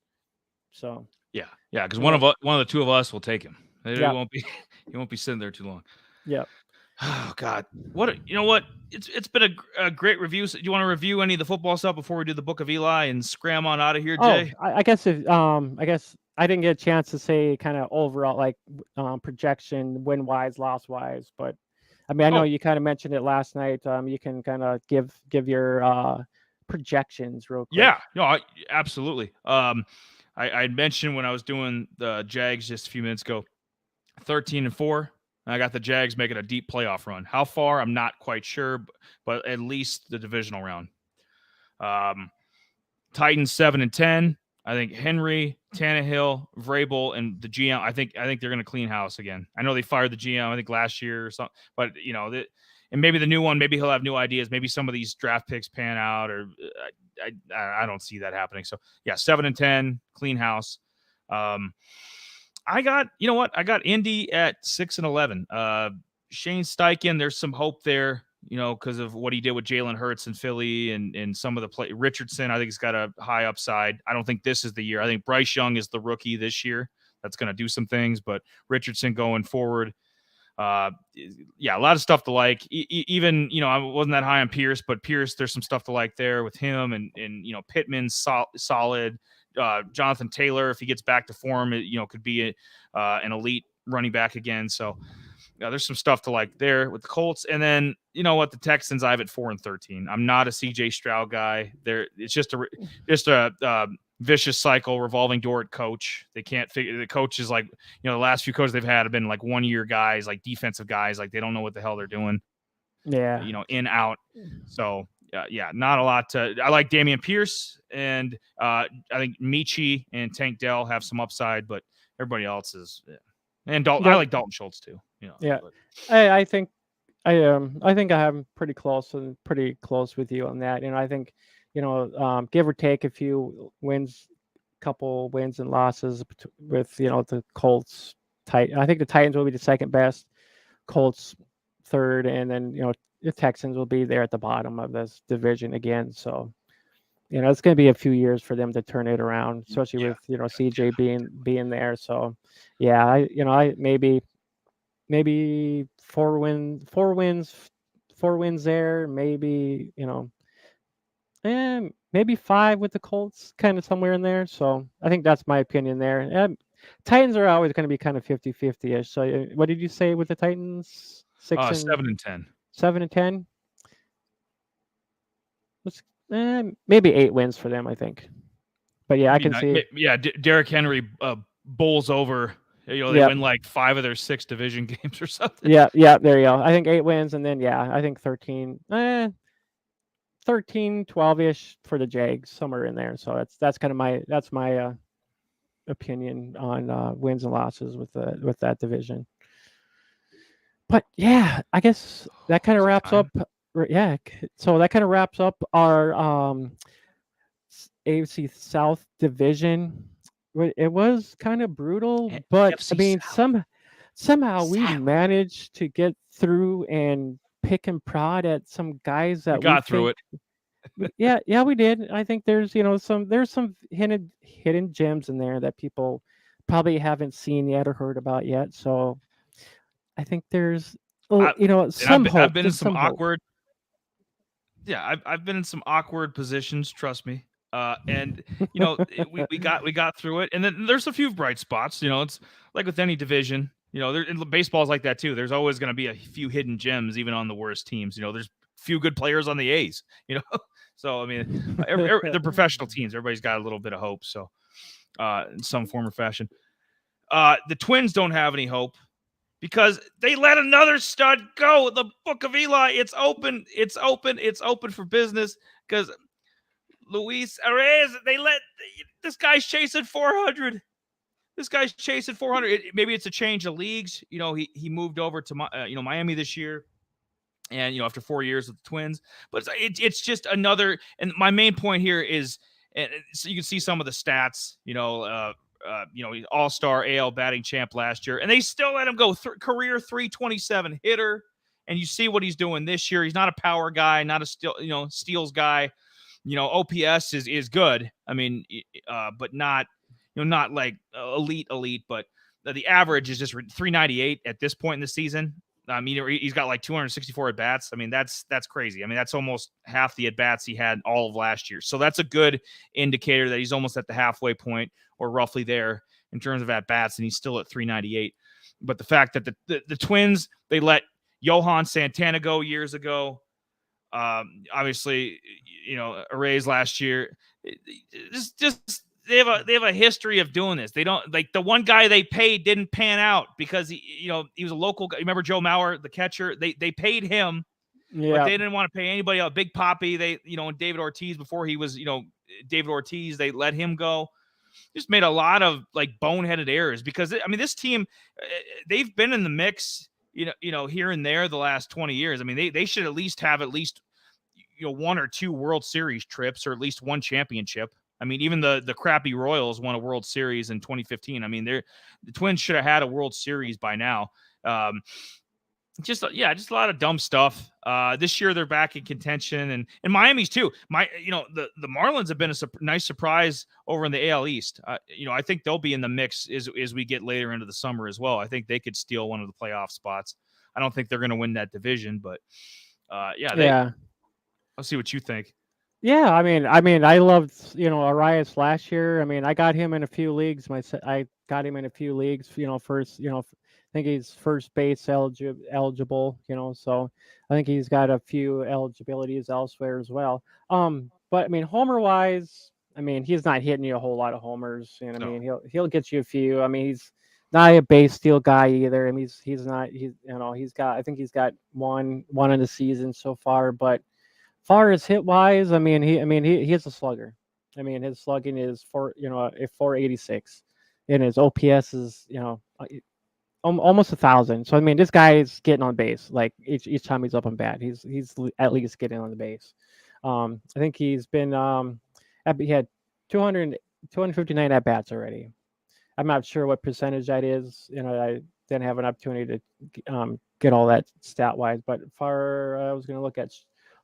So yeah, because one of the 2 of us will take him. He won't be sitting there too long. Yeah. Oh God! You know what? It's been a great review. So do you want to review any of the football stuff before we do the Book of Eli and scram on out of here, Jay? I guess I didn't get a chance to say kind of overall like projection, win wise, loss wise, but I mean I know you kind of mentioned it last night. You can kind of give your projections real quick. Yeah, no, absolutely. I mentioned when I was doing the Jags just a few minutes ago, 13-4. I got the Jags making a deep playoff run. How far? I'm not quite sure, but at least the divisional round. Titans 7-10. I think Henry, Tannehill, Vrabel, and the GM. I think they're going to clean house again. I know they fired the GM. I think last year or something, but and maybe the new one. Maybe he'll have new ideas. Maybe some of these draft picks pan out, or I don't see that happening. So yeah, 7-10, clean house. I got I got Indy at 6-11. Shane Steichen, there's some hope there. Because of what he did with Jalen Hurts in Philly and some of the play. Richardson, I think he's got a high upside. I don't think this is the year. I think Bryce Young is the rookie this year that's going to do some things, but Richardson going forward. Yeah, a lot of stuff to like. Even, I wasn't that high on Pierce, but Pierce, there's some stuff to like there with him and Pittman's solid. Jonathan Taylor, if he gets back to form, could be an elite running back again. So, there's some stuff to like there with the Colts. And then, the Texans, I have at 4-13. I'm not a CJ Stroud guy. It's just a vicious cycle, revolving door at coach. They can't figure. The coach is like, the last few coaches they've had have been like 1-year guys, like defensive guys, like they don't know what the hell they're doing. Yeah. In, out. So yeah, not a lot to. I like Dameon Pierce, and I think Michi and Tank Dell have some upside, but everybody else is. Yeah. And Dalton, I like Dalton Schultz too. Yeah, but. I think I have pretty close with you on that. I think give or take a few wins, couple wins and losses with the Colts. I think the Titans will be the second best, Colts third, and then the Texans will be there at the bottom of this division again. So it's going to be a few years for them to turn it around, especially with CJ being there. So yeah, I maybe 4 wins there, maybe and maybe 5 with the Colts, kind of somewhere in there. So I think that's my opinion there. And Titans are always going to be kind of 50-50ish. So what did you say with the Titans? 7-10. 7-10. Let's maybe 8 wins for them, I think. But yeah, I can see. Yeah, Derrick Henry bowls over. They win like 5 of their 6 division games or something. Yeah, there you go. I think 8 wins, and then I think 13, 12-ish for the Jags, somewhere in there. So that's kind of my opinion on wins and losses with that division. But yeah, I guess that kind of wraps up. Yeah, so that kind of wraps up our AFC South division. It was kind of brutal, but AFC I mean, South. somehow we managed to get through and pick and prod at some guys that we got through it. Yeah, we did. I think there's some hidden gems in there that people probably haven't seen yet or heard about yet. So I think there's some hope. I've been in some awkward. Yeah, I've been in some awkward positions. Trust me. And we got through it, and then there's a few bright spots. It's like with any division. Baseball is like that too. There's always going to be a few hidden gems, even on the worst teams. There's few good players on the A's. So I mean, they're professional teams. Everybody's got a little bit of hope. So in some form or fashion, the Twins don't have any hope because they let another stud go. The Book of Eli. It's open. It's open for business because Luis Arraez, they let this guy's chasing 400. This guy's chasing 400. Maybe it's a change of leagues. He moved over to Miami this year, and after 4 years with the Twins. But it's just another. And my main point here is, and so you can see some of the stats. All-star AL batting champ last year, and they still let him go. Career 327 hitter, and you see what he's doing this year. He's not a power guy, not a steals guy. OPS is good. I mean, but not, not like elite, but the average is just 398 at this point in the season. I mean, he's got like 264 at bats. I mean, that's crazy. I mean, that's almost half the at bats he had all of last year. So that's a good indicator that he's almost at the halfway point or roughly there in terms of at bats, and he's still at 398. But the fact that the Twins, they let Johan Santana go years ago. Obviously, Arrays last year. They have a history of doing this. They don't like the one guy they paid didn't pan out because he was a local guy. Remember Joe Mauer, the catcher? They paid him, but they didn't want to pay anybody else. Big Papi, and David Ortiz before he was David Ortiz, they let him go. made a lot of like boneheaded errors because I mean this team, they've been in the mix, here and there the last 20 years. I mean they should at least have one or two World Series trips or at least one championship. I mean, even the crappy Royals won a World Series in 2015. I mean, the Twins should have had a World Series by now. Just a lot of dumb stuff. This year they're back in contention, and Miami's too. The Marlins have been a nice surprise over in the AL East. I think they'll be in the mix as we get later into the summer as well. I think they could steal one of the playoff spots. I don't think they're going to win that division, but I'll see what you think. Yeah, I mean, I loved Arias last year. I mean, I got him in a few leagues. I got him in a few leagues. First, I think he's first base eligible. So I think he's got a few eligibilities elsewhere as well. But I mean, homer wise, I mean, he's not hitting you a whole lot of homers, and I mean, he'll get you a few. I mean, he's not a base steal guy either. I mean, he's not. I think he's got one in the season so far, but. Far as hit wise, I mean he's a slugger. I mean his slugging is 486, and his OPS is almost 1,000. So I mean this guy is getting on base like each time he's up on bat. He's at least getting on the base. I think he's been he had 259 at bats already. I'm not sure what percentage that is. I didn't have an opportunity to get all that stat wise, but I was going to look at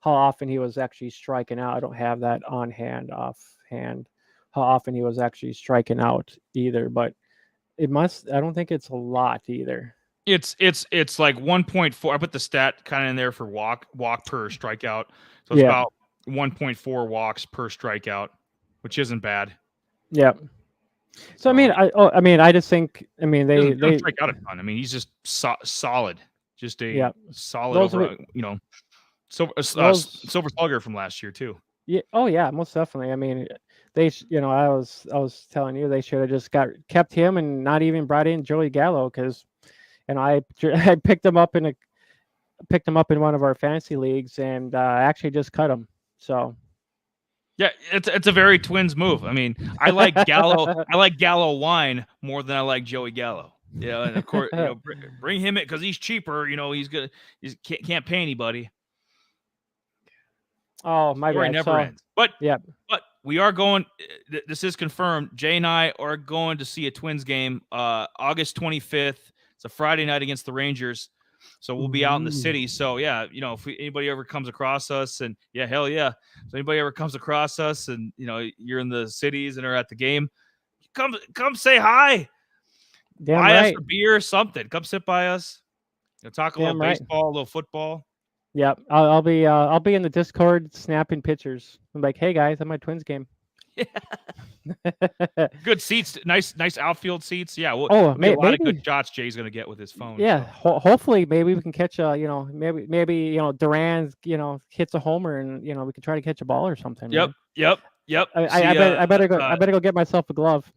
how often he was actually striking out. I don't have that offhand, how often he was actually striking out either, but I don't think it's a lot either. It's like 1.4. I put the stat kind of in there for walk per strikeout. So it's about 1.4 walks per strikeout, which isn't bad. Yeah. So I just think they strike out a ton. I mean, he's just solid, just a solid over, Silver Slugger from last year too. Yeah. Oh yeah, most definitely. I mean, I was telling you they should have just kept him and not even brought in Joey Gallo because, I picked him up in one of our fantasy leagues and actually just cut him. So. Yeah, it's a very Twins move. I mean, I like Gallo. I like Gallo wine more than I like Joey Gallo. Yeah, and of course, bring him in because he's cheaper. He can't pay anybody. Oh, my bad. Never ends. But yeah, but we are going. This is confirmed. Jay and I are going to see a Twins game, August 25th. It's a Friday night against the Rangers, so we'll be out in the city. So yeah, if anybody ever comes across us, and hell yeah, so anybody ever comes across us, and you're in the cities and are at the game, come say hi. Damn buy right. us a beer or something. Come sit by us. Talk a little baseball, a little football. Yep, I'll be in the Discord snapping pictures. I'm like, hey guys, I'm at Twins game. Good seats, nice outfield seats. Yeah, we'll a lot of good shots Jay's gonna get with his phone. Yeah, so. Hopefully, maybe we can catch maybe Duran hits a homer and we can try to catch a ball or something. Yep. I better go get myself a glove.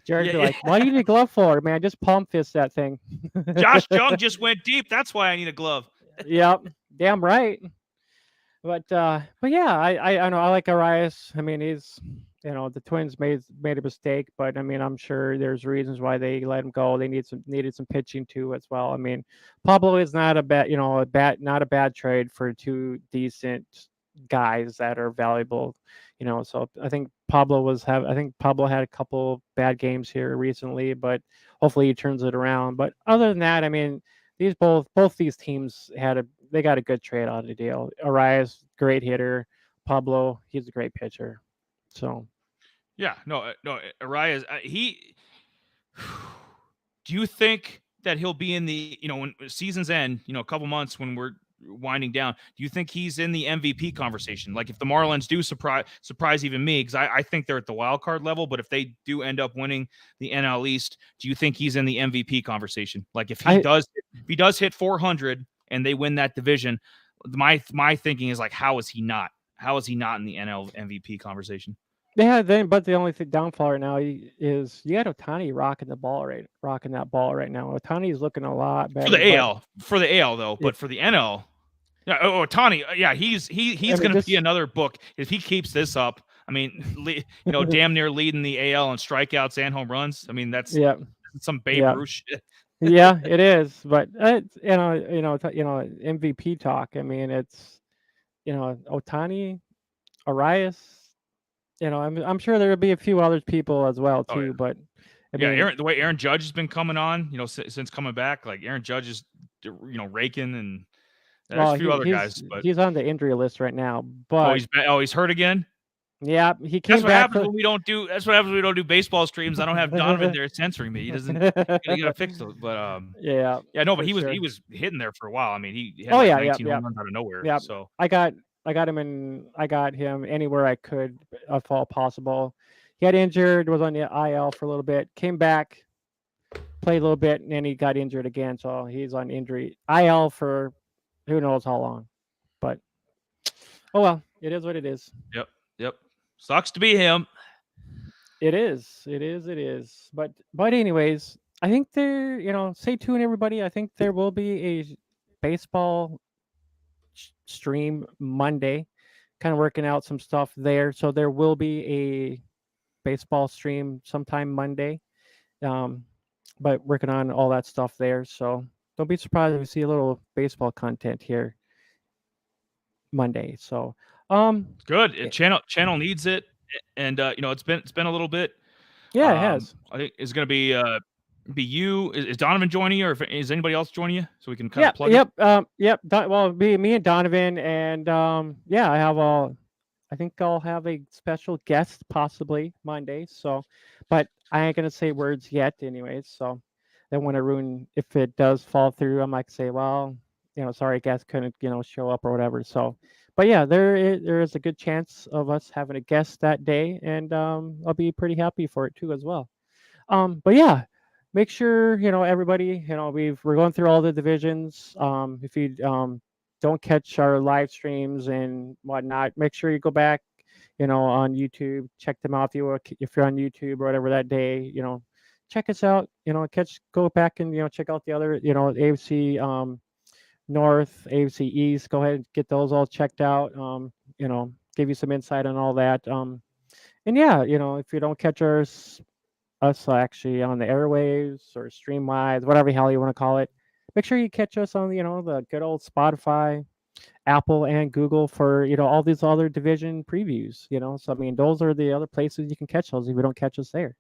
Jared be like, "Why do you need a glove for, man? Just palm fist that thing." Josh Jung just went deep. That's why I need a glove. Yep, damn right. But yeah, I know I like Arias. I mean, he's the Twins made a mistake, but I mean I'm sure there's reasons why they let him go. They needed some pitching too as well. I mean, Pablo is not a bad trade for two decent guys that are valuable. So I think Pablo had a couple bad games here recently, but hopefully he turns it around. But other than that, I mean, both these teams they got a good trade out of the deal. Arias, great hitter. Pablo, he's a great pitcher. So, yeah, no, Arias, do you think that he'll be in the, when seasons end, a couple months when we're winding down, do you think he's in the MVP conversation? Like if the Marlins do surprise even me, because I think they're at the wild card level, but if they do end up winning the NL East, do you think he's in the MVP conversation? Like if he does hit 400 and they win that division, my thinking is like, how is he not in the NL MVP conversation? Yeah, but the only downfall right now is you got Ohtani rocking that ball right now. Ohtani is looking a lot better for the AL though, but for the NL, yeah, Ohtani, yeah, he's going to be another book if he keeps this up. I mean, damn near leading the AL in strikeouts and home runs. I mean, that's Yeah, some Babe yeah, Ruth shit. yeah. It is, but MVP talk. I mean, it's Otani, Arias. I'm sure there'll be a few other people as well Oh yeah, too. But I yeah. mean, The way Aaron Judge has been coming on, since coming back, like Aaron Judge is, raking, and there's well, a few other guys, he's but he's on the injury list right now. oh, But he's hurt again. yeah, he That's came what back happens for. when we don't do. That's what happens when we don't do baseball streams. I don't have Donovan there censoring me. He doesn't. You gotta fix it. But Yeah, yeah, no. But for he sure. was hitting there for a while. I mean, he had Oh like yeah, yeah, 19 yeah, home runs out of nowhere. yeah. So I got him anywhere I could, if all possible. He got injured, was on the IL for a little bit, came back, played a little bit, and then he got injured again. So he's on injury IL for who knows how long. But oh well, it is what it is. yep. Sucks to be him. It is. It is. It is. But anyways, I think there. Stay tuned, everybody. I think there will be a baseball stream Monday. Kind of working out some stuff there, so there will be a baseball stream sometime Monday. Um, but working on all that stuff there. So don't be surprised if you see a little baseball content here Monday. So Good. eh, Channel needs it, and it's been a little bit. yeah, it has. I think it's gonna be you. Is Donovan joining you, or is anybody else joining you, so we can kind Yeah, of plug yep, it? yep. Well, me and Donovan, and yeah, I think I'll have a special guest possibly Monday. So, but I ain't gonna say words yet, anyways. So, then when I ruin if it does fall through, I might say, well, sorry, guest couldn't show up or whatever. So, but yeah, there is a good chance of us having a guest that day, and I'll be pretty happy for it too as well. But yeah, make sure everybody. We're going through all the divisions. If you don't catch our live streams and whatnot, make sure you go back. On YouTube, check them out if you're on YouTube or whatever that day. Check us out. Go back and check out the other. AFC North, AFC East. Go ahead and get those all checked out. Give you some insight on all that. And yeah, if you don't catch us actually on the airwaves or Streamwise, whatever the hell you want to call it. Make sure you catch us on the good old Spotify, Apple, and Google for all these other division previews. So I mean, those are the other places you can catch those if you don't catch us there.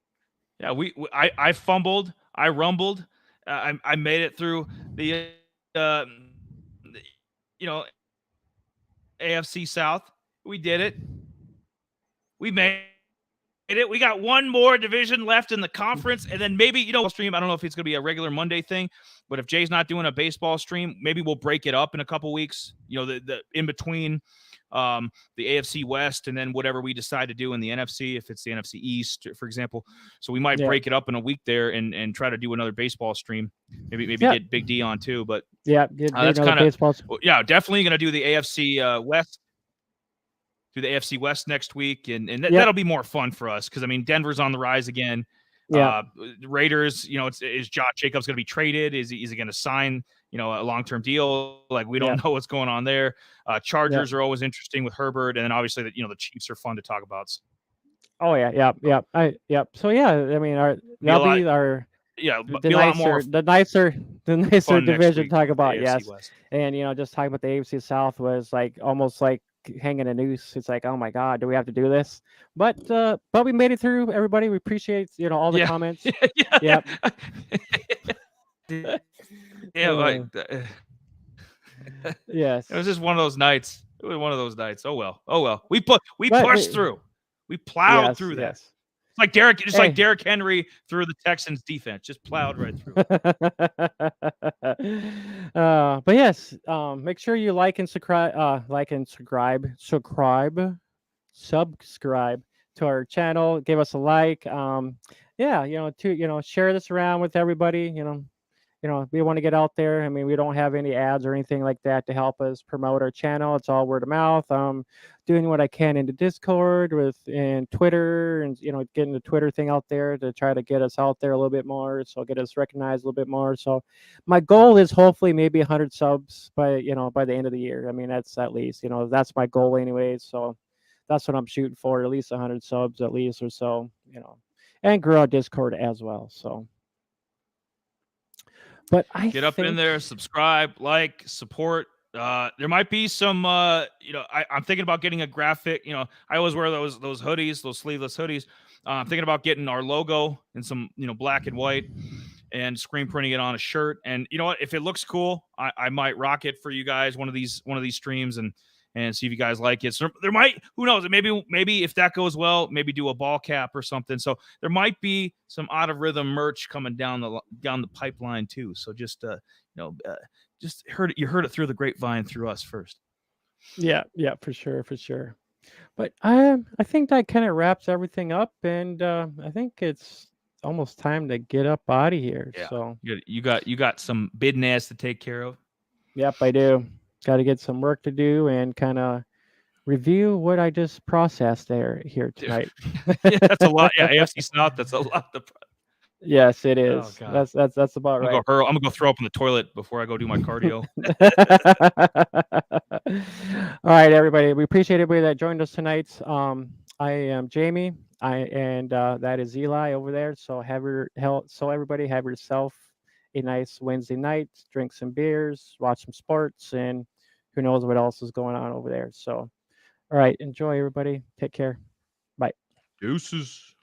Yeah, I fumbled, I rumbled, I made it through the uh, you know AFC South. We did it. We made it. We got one more division left in the conference, and then maybe stream. I don't know if it's going to be a regular Monday thing, but if Jay's not doing a baseball stream, maybe we'll break it up in a couple weeks. The in between the AFC West and then whatever we decide to do in the NFC, if it's the NFC East, for example. So we might break it up in a week there and try to do another baseball stream. Maybe get Big D on too. But that's kind of definitely going to do the AFC West. Do the AFC West next week, and that'll be more fun for us because I mean Denver's on the rise again. Raiders, is Josh Jacobs going to be traded? Is he going to sign a long-term deal? Like we don't know what's going on there. Chargers are always interesting with Herbert, and then obviously the Chiefs are fun to talk about. Oh yeah. So yeah, I mean the nicer division to talk about. Yes, West. And just talking about the AFC South was like almost like hanging a noose. It's like, oh my god, do we have to do this? But we made it through, everybody. We appreciate all the comments. Yes, it was just one of those nights. It was one of those nights. Oh well. We pushed through. We plowed through that. It's like Derrick Henry through the Texans defense, just plowed right through. But yes, make sure you like and subscribe to our channel. Give us a like. Share this around with everybody. We want to get out there. I mean, we don't have any ads or anything like that to help us promote our channel. It's all word of mouth. Doing what I can into Discord and Twitter, and getting the Twitter thing out there to try to get us out there a little bit more, so get us recognized a little bit more. So my goal is hopefully maybe 100 subs by the end of the year. I mean, that's at least that's my goal anyways. So That's what I'm shooting for, at least 100 subs at least or so, and grow our Discord as well. So, but I Get up in think there, subscribe, like, support. There might be some, I'm thinking about getting a graphic. I always wear those hoodies, those sleeveless hoodies. I'm thinking about getting our logo in some, black and white, and screen printing it on a shirt. And you know what? If it looks cool, I might rock it for you guys one of these streams and see if you guys like it. So there might, who knows? Maybe if that goes well, maybe do a ball cap or something. So there might be some Out of Rhythm merch coming down the pipeline too. So just just you heard it through the grapevine through us first. Yeah, for sure. But I think that kind of wraps everything up, and I think it's almost time to get up out of here. Yeah. So You got some business to take care of. yep, I do. Got to get some work to do and kind of review what I just processed here tonight. Yeah, that's a lot. Yeah, AFC South. That's a lot. Yes, it is. God. That's about right. I'm gonna go throw up in the toilet before I go do my cardio. All right, everybody. We appreciate everybody that joined us tonight. I am Jamie. And that is Eli over there. So everybody have yourself a nice Wednesday night. Drink some beers, watch some sports, and who knows what else is going on over there. So, all right, enjoy, everybody. Take care. Bye. Deuces.